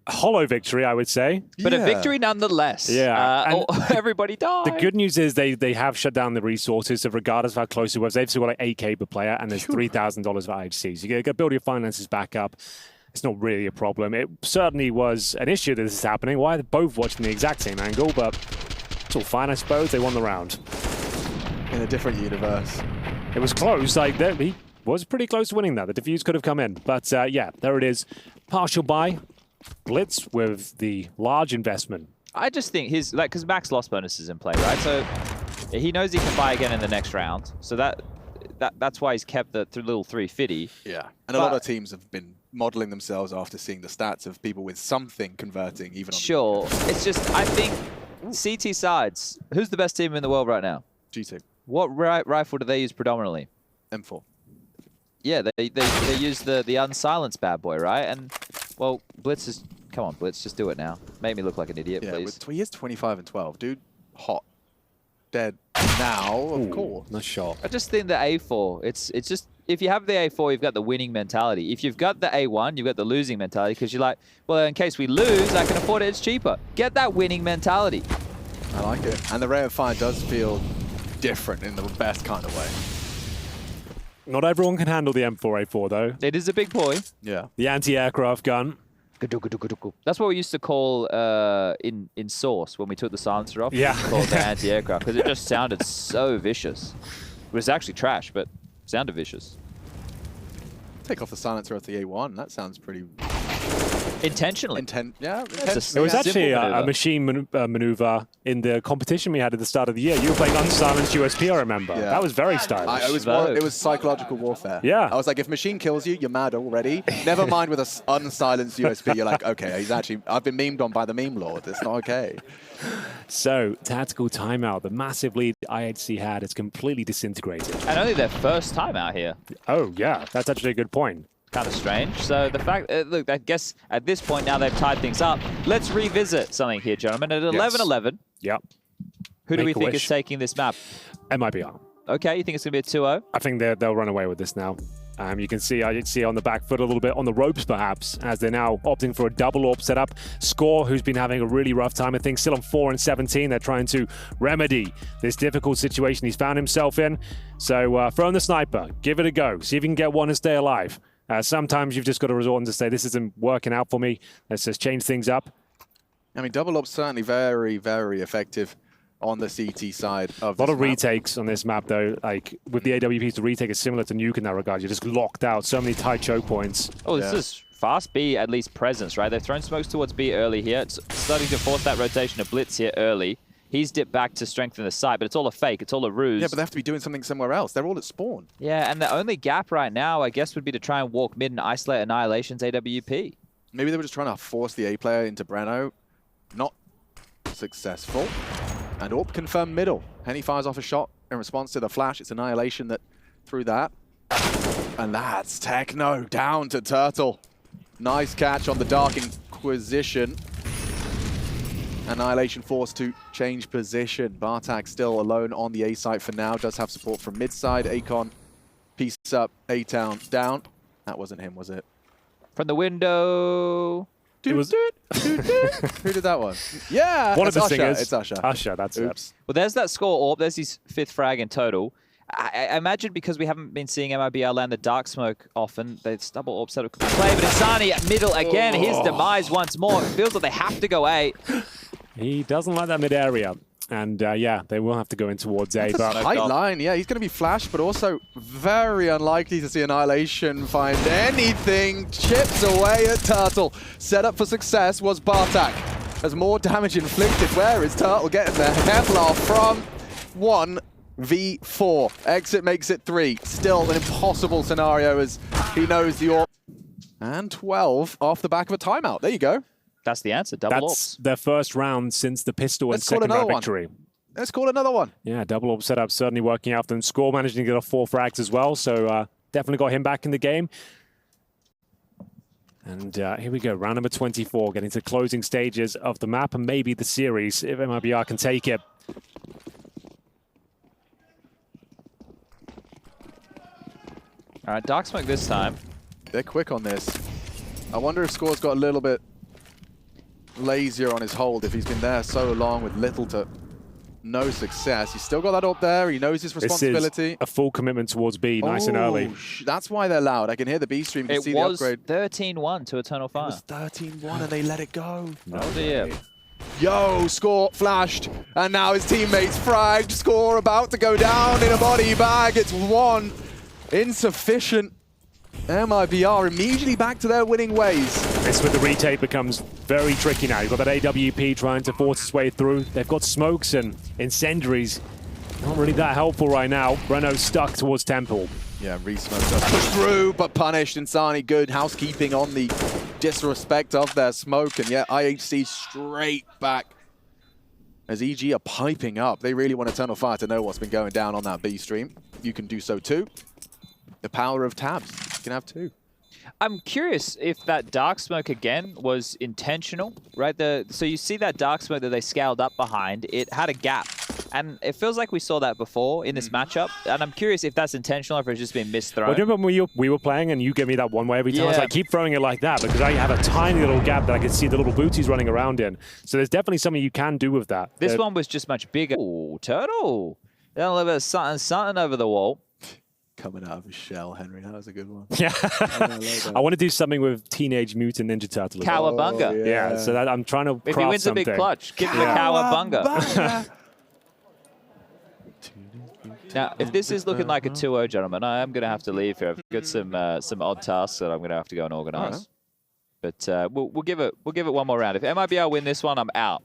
Hollow victory, I would say. But a victory nonetheless. Yeah. Everybody died. The good news is they have shut down the resources, so regardless of how close it was, they've still got like 8K per player, and there's $3,000 for IHC. So you got to build your finances back up. It's not really a problem. It certainly was an issue that this is happening. Why are they both watching the exact same angle? But it's all fine, I suppose. They won the round. In a different universe. It was close. Like he was pretty close to winning that. The defuse could have come in. But yeah, there it is. Partial buy. Blitz with the large investment. I just think because Max loss bonus is in play, right? So he knows he can buy again in the next round. So that's why he's kept the little 350. Yeah. And a lot of teams have been modeling themselves after seeing the stats of people with something converting even on Sure. It's just, I think CT sides, who's the best team in the world right now? G2. What rifle do they use predominantly? M4. Yeah, they use the unsilenced bad boy, right? And, well, Blitz is... Come on, Blitz, just do it now. Make me look like an idiot, please. He is 25 and 12. Dude, hot. Dead now, of course. Nice shot. I just think the A4, it's just... If you have the A4, you've got the winning mentality. If you've got the A1, you've got the losing mentality because you're like, well, in case we lose, I can afford it, it's cheaper. Get that winning mentality. I like it. And the rate of fire does feel different in the best kind of way. Not everyone can handle the M4A4, though. It is a big boy. Yeah. The anti-aircraft gun. That's what we used to call in Source when we took the silencer off. Yeah. We called it the anti-aircraft because it just sounded so vicious. It was actually trash, but sounded vicious. Take off the silencer off the A1. That sounds pretty... Intentionally. Yeah. It was actually a machine maneuver in the competition we had at the start of the year. You were playing unsilenced USP, I remember. Yeah. That was very stylish. It was psychological warfare. Yeah. I was like, if machine kills you, you're mad already. Never mind with an unsilenced USP. You're like, okay, I've been memed on by the meme lord. It's not okay. So, tactical timeout. The massive lead IHC had is completely disintegrated. And only their first time out here. Oh, yeah. That's actually a good point. Kind of strange. So the fact, look, I guess at this point now they've tied things up. Let's revisit something here, gentlemen. At 11-11, Yep. who do we think Make-A-Wish. is taking this map? MIBR. okay, you think it's going to be a 2-0? I think they'll run away with this now. You can see IHC on the back foot a little bit, on the ropes perhaps, as they're now opting for a double AWP setup. Score, who's been having a really rough time, I think, still on 4 and 17. They're trying to remedy this difficult situation he's found himself in. So throw in the sniper, give it a go, see if you can get one and stay alive. Sometimes you've just got to resort to say, this isn't working out for me. Let's just change things up. I mean, double AWP's certainly very, very effective on the CT side of a lot of map. retakes on this map, though. Like with the AWPs, the retake is similar to Nuke in that regard. You're just locked out. So many tight choke points. Oh, this is fast B, at least presence, right? They've thrown smokes towards B early here. It's starting to force that rotation of Blitz here early. He's dipped back to strengthen the site, but it's all a fake. It's all a ruse. Yeah, but they have to be doing something somewhere else. They're all at spawn. Yeah, and the only gap right now, I guess, would be to try and walk mid and isolate Annihilation's AWP. Maybe they were just trying to force the A player into Breno. Not successful. And AWP confirmed middle. Henny fires off a shot in response to the flash. It's Annihilation that threw that. And that's Techno down to Turtle. Nice catch on the Dark Inquisition. Annihilation forced to change position. Bartak still alone on the A site for now. Does have support from mid side. Akon, piece up, A-Town down. That wasn't him, was it? From the window. It was Who did that one? Yeah, one of the Usher. singers. It's Usher. Usher, that's Oops. Well, there's that score AWP. There's his 5th frag in total. I imagine because we haven't been seeing MIBR land the Dark Smoke often, the double AWP setup could play. But Insani at middle again. His demise once more. It feels like they have to go A. He doesn't like that mid area. And yeah, they will have to go in towards A. But Tight line, yeah, he's going to be flashed, but also very unlikely to see Annihilation find anything. Chips away at Turtle. Set up for success was Bartak. As more damage inflicted, where is Turtle getting the Kevlar from? 1v4. Exit makes it 3. Still an impossible scenario as he knows the AWP. And 12 off the back of a timeout. There you go. That's the answer. Double that's AWPs. their first round since the pistol and Let's call second round another one. victory. Let's call another one. Yeah, double AWP setup certainly working out. And Score managing to get off 4 frags as well. So definitely got him back in the game. And here we go, round number 24, getting to the closing stages of the map and maybe the series, if MIBR can take it. All right, Dark Smoke this time. They're quick on this. I wonder if Score's got a little bit lazier on his hold if he's been there so long with little to no success. He's still got that up there. He knows his responsibility. This is a full commitment towards B, nice and early. That's why they're loud. I can hear the B stream. You can see the upgrade. It was 13-1 to Eternal Fire. It was 13-1 and they let it go. Oh dear. Yo, Score flashed, and now his teammates fragged. Score about to go down in a body bag. It's 1. Insufficient. MIBR immediately back to their winning ways. This with the retake becomes very tricky now. You've got that AWP trying to force its way through. They've got smokes and incendiaries. Not really that helpful right now. Breno's stuck towards Temple. Yeah, Re-Smoke does push through, but punished. Insani, good housekeeping on the disrespect of their smoke. And yet IHC straight back as EG are piping up. They really want Eternal Fire to know what's been going down on that B stream. You can do so too. The power of tabs. You can have 2. I'm curious if that Dark Smoke again was intentional, right? So you see that Dark Smoke that they scaled up behind, it had a gap. And it feels like we saw that before in this matchup. And I'm curious if that's intentional or if it's just been misthrown. Well, remember when we were playing and you gave me that one way every time? I was like, keep throwing it like that because I have a tiny little gap that I can see the little booties running around in. So there's definitely something you can do with that. This one was just much bigger. Ooh, Turtle. They'll live a something over the wall. Coming out of his shell, Henry. That was a good one. Yeah. I want to do something with Teenage Mutant Ninja Turtle. Cowabunga. Oh, yeah, so that I'm trying to craft If he wins something. a big clutch, give him a Cowabunga. Now, if this is looking like a 2-0, gentlemen, I am going to have to leave here. I've got some odd tasks that I'm going to have to go and organize. But we'll give it one more round. If MIBR win this one, I'm out.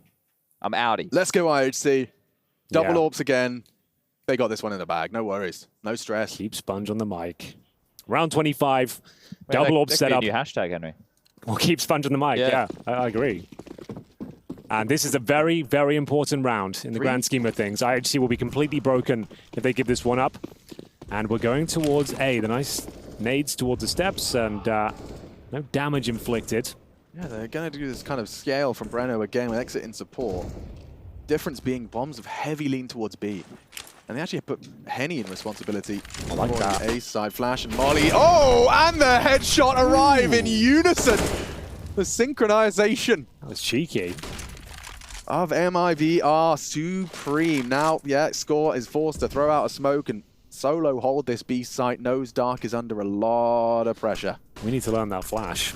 I'm outie. Let's go IHC. Double AWPs again. They got this one in the bag. No worries. No stress. Keep Sponge on the mic. Round 25. Double AWP setup. New hashtag, Henry. Well, keep Sponge on the mic. Yeah, I agree. And this is a very, very important round in the grand scheme of things. IHC will be completely broken if they give this one up. And we're going towards A. The nice nades towards the steps and no damage inflicted. Yeah, they're going to do this kind of scale from Breno again with exit in support. Difference being bombs of heavy lean towards B. And they actually put Henny in responsibility. I like for that. the ace side flash and Molly. Oh, and the headshot arrive in unison. The synchronization That was cheeky. of MIBR Supreme. Now, yeah, Score is forced to throw out a smoke and solo hold this B site. Knows Dark is under a lot of pressure. We need to learn that flash.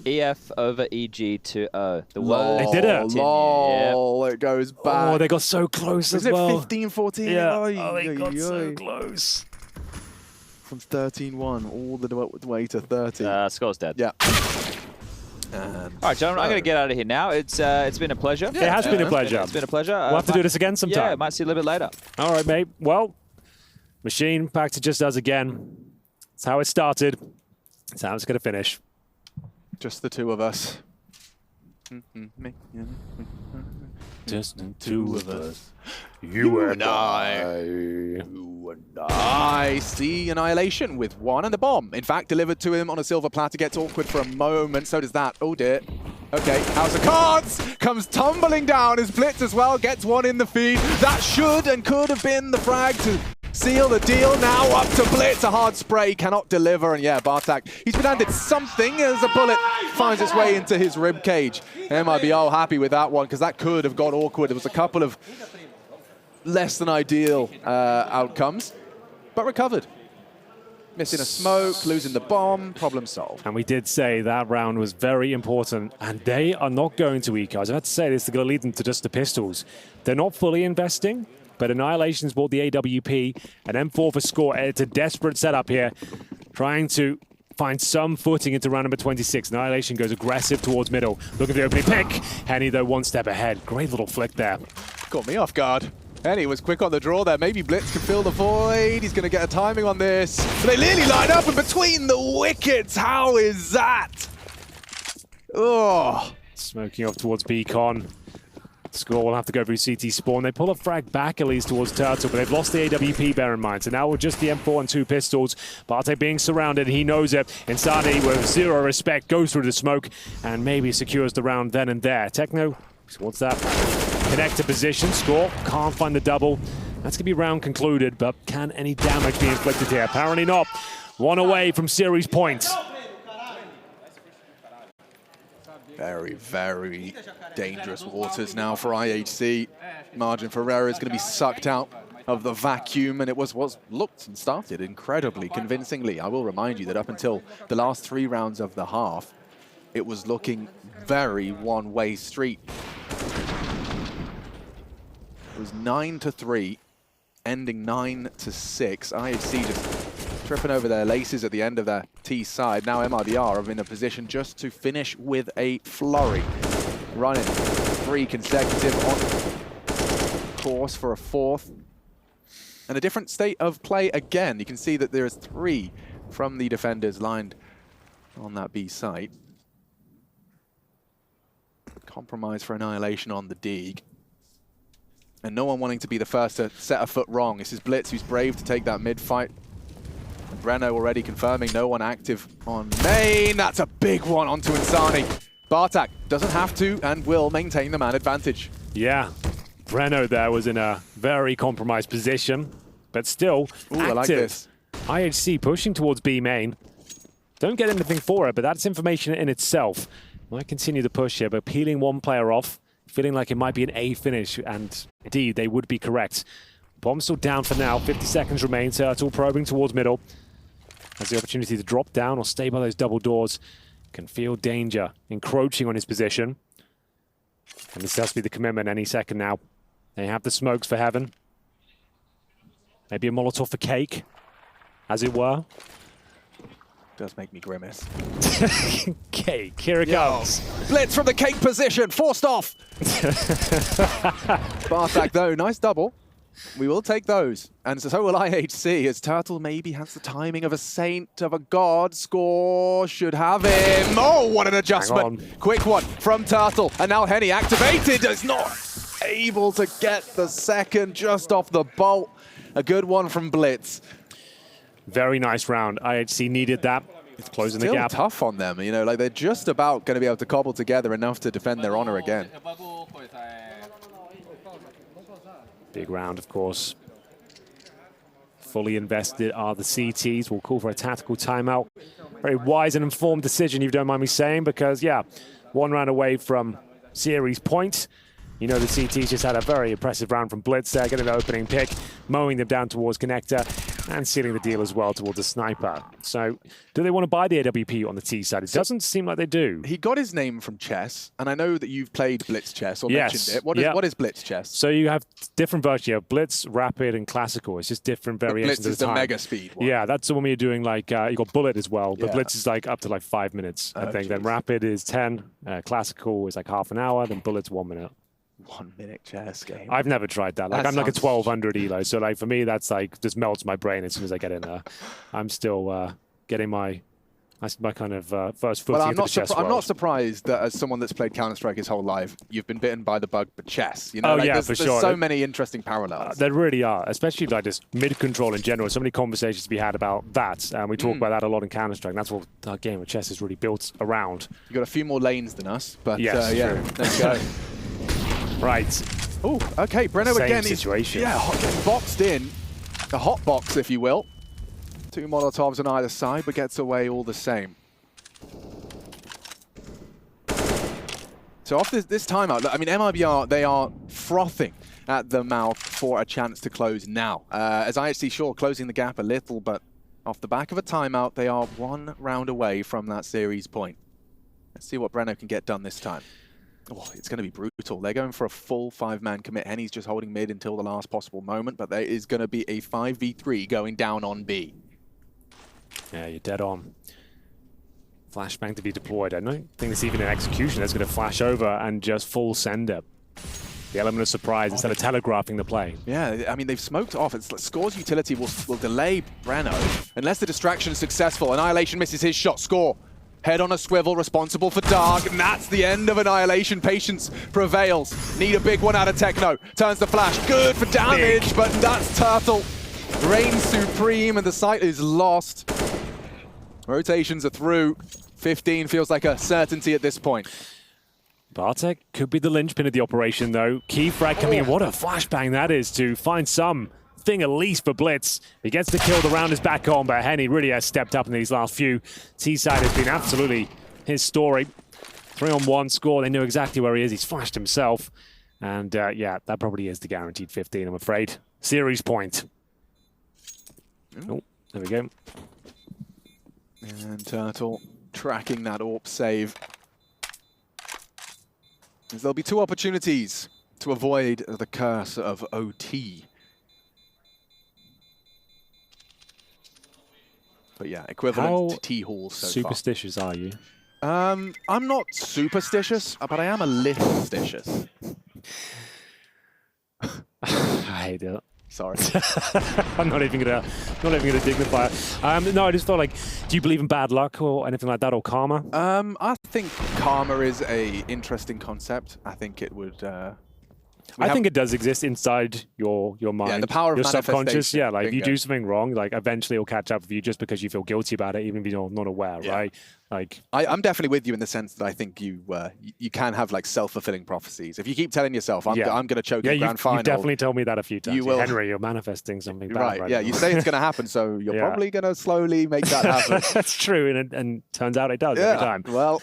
EF over EG to O. The Lol, world They did it. continue. lol, it goes back. Oh, they got so close Isn't as well. it 15-14? Yeah. Oy, Oh, they oy, got so oy. close. From 13-1 all the way to 30. Score's dead. Yeah. All right, gentlemen, I'm going to get out of here now. It's been a pleasure. It has been a pleasure. It's been a pleasure. We'll have to do this again sometime. Yeah, might see you a little bit later. All right, mate. Well, Machine back to just us again. That's how it started. That's how it's going to finish. Just the two of us. Just the two of us. You and I. I see Annihilation with one and the bomb. In fact, delivered to him on a silver platter. Gets awkward for a moment. So does that. Oh dear. Okay, House of Cards comes tumbling down. His Blitz as well gets one in the feed. That should and could have been the frag to seal the deal. Now up to Blitz. A hard spray cannot deliver. And yeah, Bartak, he's been handed something as a bullet finds its way into his rib cage. MIBR happy with that one because that could have got awkward. There was a couple of less than ideal outcomes, but recovered. Missing a smoke, losing the bomb, problem solved. And we did say that round was very important, and they are not going to eco. I was about to say this, they're going to lead them to just the pistols. They're not fully investing, but Annihilation's bought the AWP, and M4 for Score. It's a desperate setup here, trying to find some footing into round number 26. Annihilation goes aggressive towards middle. Look at the opening pick. Henny, though, one step ahead. Great little flick there. Caught me off guard. Henny was quick on the draw there. Maybe Blitz can fill the void. He's going to get a timing on this. But they nearly line up in between the wickets. How is that? Oh. Smoking off towards Beacon. Score will have to go through CT spawn. They pull a frag back at least towards Turtle, but they've lost the AWP, bear in mind. So now with just the M4 and two pistols, Bartek being surrounded, he knows it. Insani with zero respect goes through the smoke and maybe secures the round then and there. Techno towards that connector position. Score can't find the double. That's going to be round concluded, but can any damage be inflicted here? Apparently not. One away from series points. Very, very dangerous waters now for IHC. Margin Ferreira is going to be sucked out of the vacuum, and it was looked and started incredibly convincingly. I will remind you that up until the last 3 rounds of the half, it was looking very one-way street. It was 9-3, ending 9-6. IHC just tripping over their laces at the end of their T side. Now MIBR are in a position just to finish with a flurry. Running 3 consecutive on course for a 4th. And a different state of play again. You can see that there is 3 from the defenders lined on that B site. Compromise for Annihilation on the Deeg. And no one wanting to be the first to set a foot wrong. This is Blitz who's brave to take that mid fight. And Breno already confirming no one active on main. That's a big one onto Insani. Bartak doesn't have to and will maintain the man advantage. Yeah, Breno there was in a very compromised position, but still Ooh, active. I like this. IHC pushing towards B main. Don't get anything for it, but that's information in itself. Might continue to push here, but peeling one player off, feeling like it might be an A finish, and indeed, they would be correct. Bomb still down for now, 50 seconds remain. Turtle probing towards middle. Has the opportunity to drop down or stay by those double doors. Can feel danger encroaching on his position. And this has to be the commitment any second now. They have the smokes for heaven. Maybe a Molotov for cake, as it were. Does make me grimace. Cake, here it comes. Blitz from the cake position, forced off. Bartak though, nice double. We will take those. And so will IHC, as Turtle maybe has the timing of a saint, of a god. Score should have him. Oh, what an adjustment. Quick one from Turtle. And now Henny activated. Is not able to get the second just off the bolt. A good one from Blitz. Very nice round. IHC needed that. It's closing Still the gap. tough on them, you know, like they're just about going to be able to cobble together enough to defend their honor again. Big round, of course. Fully invested are the CTs. We'll call for a tactical timeout. Very wise and informed decision, if you don't mind me saying, because, yeah, 1 round away from series point. You know the CTs just had a very impressive round from Blitz there, getting the opening pick, mowing them down towards Connector, and sealing the deal as well towards the Sniper. So, do they want to buy the AWP on the T side? It doesn't seem like they do. He got his name from chess, and I know that you've played Blitz chess or Yes. mentioned it. What is Blitz chess? So you have different versions. You have Blitz, Rapid, and Classical. It's just different variations Blitz at is the the time. mega speed one. Yeah, that's the one where you're doing like, you got Bullet as well, but Yeah. Blitz is like up to like 5 minutes, I think. Then geez. Rapid is 10, Classical is like half an hour, then Bullet's 1 minute. 1 minute chess game. I've never tried that. Like, That I'm like a sounds- 1200 elo, so like for me, that's like just melts my brain as soon as I get in there. I'm still getting my kind of first footing Well, into the chess I'm world. not surprised that as someone that's played Counter-Strike his whole life, you've been bitten by the bug for chess. You know, Oh, like, yeah, there's, for there's sure. so many interesting parallels. There really are, especially like this mid-control in general. So many conversations to be had about that, and we talk about that a lot in Counter-Strike. That's what our game of chess is really built around. You've got a few more lanes than us, but Yes, yeah, true. let's go. Right. Oh, okay, Breno Same again. situation. Getting boxed in. A hot box, if you will. 2 Molotovs on either side, but gets away all the same. So off this timeout, I mean, MIBR, they are frothing at the mouth for a chance to close now. As IHC, sure, closing the gap a little, but off the back of a timeout, they are 1 round away from that series point. Let's see what Breno can get done this time. Oh, it's going to be brutal. They're going for a full 5-man commit. Henny's just holding mid until the last possible moment, but there is going to be a 5v3 going down on B. Yeah, you're dead on. Flashbang to be deployed. I don't think it's even an execution that's going to flash over and just full send it. The element of surprise instead of telegraphing the play. Yeah, I mean, they've smoked off. It's Score's utility will delay Breno unless the distraction is successful. Annihilation misses his shot. Score. Head on a swivel, responsible for Dark, and that's the end of Annihilation. Patience prevails. Need a big one out of Techno. Turns the flash. Good for damage, but that's Turtle. Reigns supreme, and the site is lost. Rotations are through. 15 feels like a certainty at this point. Bartek could be the linchpin of the operation, though. Key frag coming in. What a flashbang that is to find something at least for Blitz. He gets the kill, the round is back on, but Henny really has stepped up in these last few. T-side has been absolutely his story. 3-on-1 score, they know exactly where he is. He's flashed himself. And yeah, that probably is the guaranteed 15, I'm afraid. Series point. Oh, there we go. And Turtle tracking that AWP save. As there'll be 2 opportunities to avoid the curse of OT. But yeah, equivalent to T-Hall so superstitious are you? far. I'm not superstitious, but I am a little stitious. I hate it. Sorry. I'm not even gonna dignify it. No, I just thought, like, do you believe in bad luck or anything like that, or karma? I think karma is a interesting concept. I think it would. I think it does exist inside your mind. Yeah, the power of your subconscious. manifestation. Yeah, like if you Bingo. do something wrong, like eventually it'll catch up with you just because you feel guilty about it, even if you're not aware, Yeah. right? Like I'm definitely with you in the sense that I think you can have like self-fulfilling prophecies. If you keep telling yourself, I'm going to choke in grand final. you've definitely told me that a few times. You will. Henry, you're manifesting something bad Right, yeah, now. you say it's going to happen, so you're Yeah. probably going to slowly make that happen. That's true, and turns out it does every time. Well,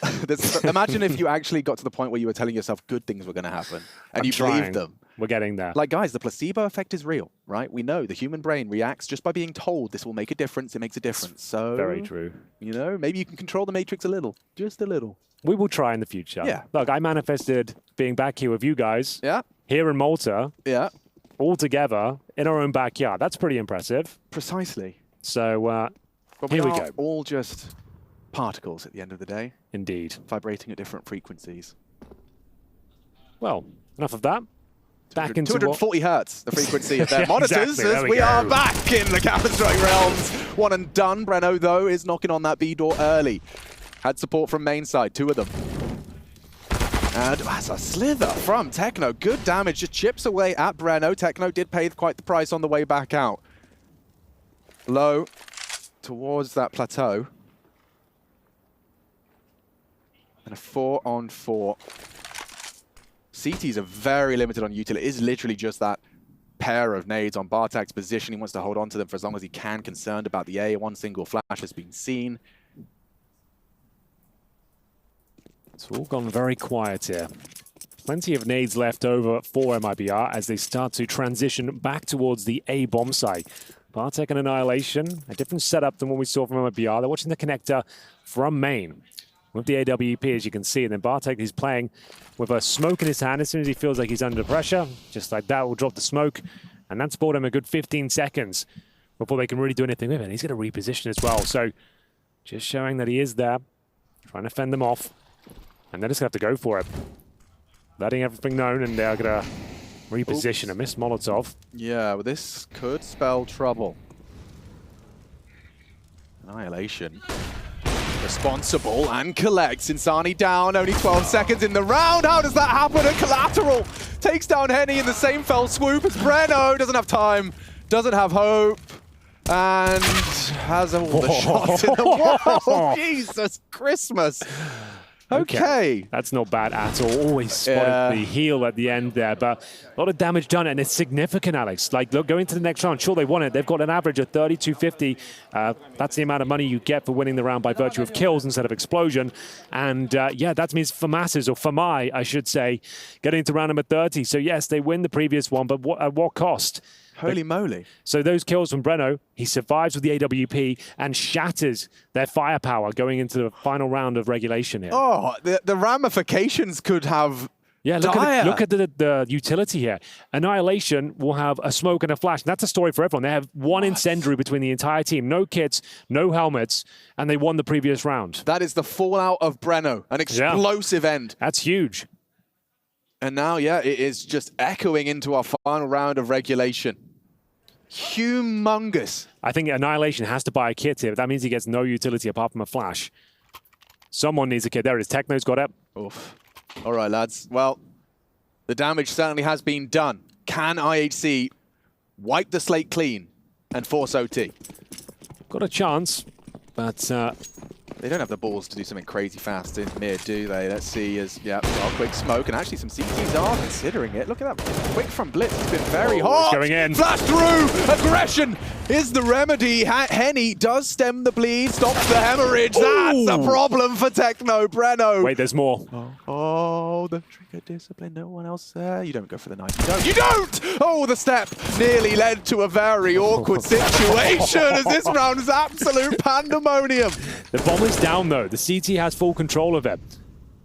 imagine if you actually got to the point where you were telling yourself good things were going to happen, and I'm you trying. believed them. We're getting there. Like, guys, the placebo effect is real, right? We know the human brain reacts just by being told this will make a difference. It makes a difference. So, Very true. You know, maybe you can control the matrix a little, just a little. We will try in the future. Yeah. Look, I manifested being back here with you guys. Yeah, Here in Malta, yeah, all together in our own backyard. That's pretty impressive. precisely. So, But Here we are go. all just particles at the end of the day, indeed. vibrating at different frequencies. Well, enough of that. Back into what? 240 hertz, the frequency of their Yeah, monitors, exactly. There as we we are go. back in the Counter-Strike realms. One and done. Breno, though, is knocking on that B door early. Had support from main side, 2 of them. And that's a slither from Techno. Good damage, just chips away at Breno. Techno did pay quite the price on the way back out. Low towards that plateau. And a 4-on-4. CTs are very limited on util. It is literally just that pair of nades on Bartek's position. He wants to hold on to them for as long as he can, concerned about the A. One single flash has been seen. It's all gone very quiet here. Plenty of nades left over for MIBR as they start to transition back towards the A bomb site. Bartek and Annihilation, a different setup than what we saw from MIBR. They're watching the connector from main with the AWP, as you can see. And then Bartek is playing with a smoke in his hand as soon as he feels like he's under pressure. Just like that, will drop the smoke. And that's bought him a good 15 seconds before they can really do anything with it. And he's going to reposition as well. So just showing that he is there, trying to fend them off. And they're just going to have to go for it. Letting everything known, and they're going to reposition. A missed Molotov. Yeah, well, this could spell trouble. Annihilation. Responsible and collects. Insani down, only 12 seconds in the round. How does that happen? A collateral takes down Henny in the same fell swoop as Breno. Doesn't have time, doesn't have hope, and has all the shots in the world. Jesus Christmas. Okay. That's not bad at all. Always spotted the heel at the end there, but a lot of damage done, and it's significant, Alex. Like, look, going to the next round, sure, they won it. They've got an average of 32.50. That's the amount of money you get for winning the round by virtue of kills instead of explosion. And yeah, that means FAMAS's, or FAMAI, I should say, getting to round number 30. So yes, they win the previous one, but at what cost? Holy moly. So those kills from Breno, he survives with the AWP and shatters their firepower going into the final round of regulation here. Oh, the ramifications could have look at the utility here. Annihilation will have a smoke and a flash. And that's a story for everyone. They have one incendiary between the entire team. No kits, no helmets, and they won the previous round. That is the fallout of Breno, an explosive end. That's huge. And now, yeah, it is just echoing into our final round of regulation. Humongous. I think Annihilation has to buy a kit here, but that means he gets no utility apart from a flash. Someone needs a kit. There it is. Techno's got it. Oof. All right, lads. Well, the damage certainly has been done. Can IHC wipe the slate clean and force OT? Got a chance, but they don't have the balls to do something crazy fast in mid, do they? Let's see as, yeah, well, quick smoke, and actually some CTs are considering it. Look at that quick from Blitz. It's been very hot. Going in. Flash through. Aggression is the remedy. Henny does stem the bleed, stops the hemorrhage. That's a problem for Techno. Breno. Wait, there's more. Oh, the trigger discipline. No one else there. You don't go for the knife. You don't. You don't! Oh, the step nearly led to a very awkward situation as this round is absolute pandemonium. The bomb is down, though. The CT has full control of it.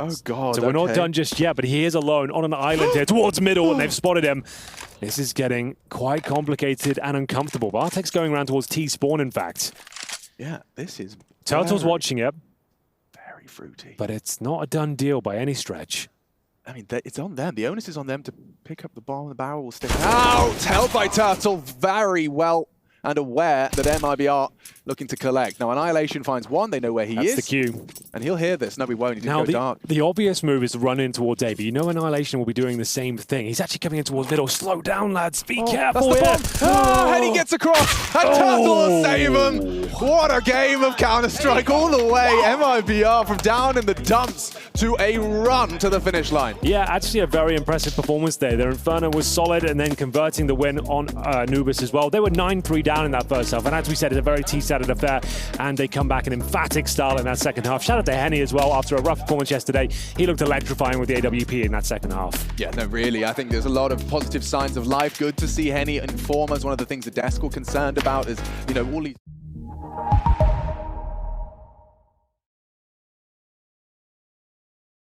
Oh, God. So we're not done just yet, but he is alone on an island here towards middle, and they've spotted him. This is getting quite complicated and uncomfortable. Bartek's going around towards T-spawn, in fact. Yeah, this is Turtle's watching it. Very fruity. But it's not a done deal by any stretch. I mean, it's on them. The onus is on them to pick up the bomb. The barrel will stick out. Held by Turtle very well and aware that MIBR looking to collect. Now, Annihilation finds one. They know where he is. That's the cue. And he'll hear this. No, he won't. He didn't go dark. The obvious move is to run in towards A, but you know Annihilation will be doing the same thing. He's actually coming in towards middle. Slow down, lads. Be careful here. Henny gets across. And Turtle will save him. What a game of Counter-Strike all the way. MIBR from down in the dumps to a run to the finish line. Yeah, actually a very impressive performance there. Their Inferno was solid, and then converting the win on Anubis as well. They were 9-3 down in that first half, and as we said, it's a very T-sided affair, and they come back in emphatic style in that second half. Shout out to Henny as well. After a rough performance yesterday, he looked electrifying with the AWP in that second half. Yeah, no, really. I think there's a lot of positive signs of life. Good to see Henny in form as one of the things that Desk were concerned about is, you know, all these...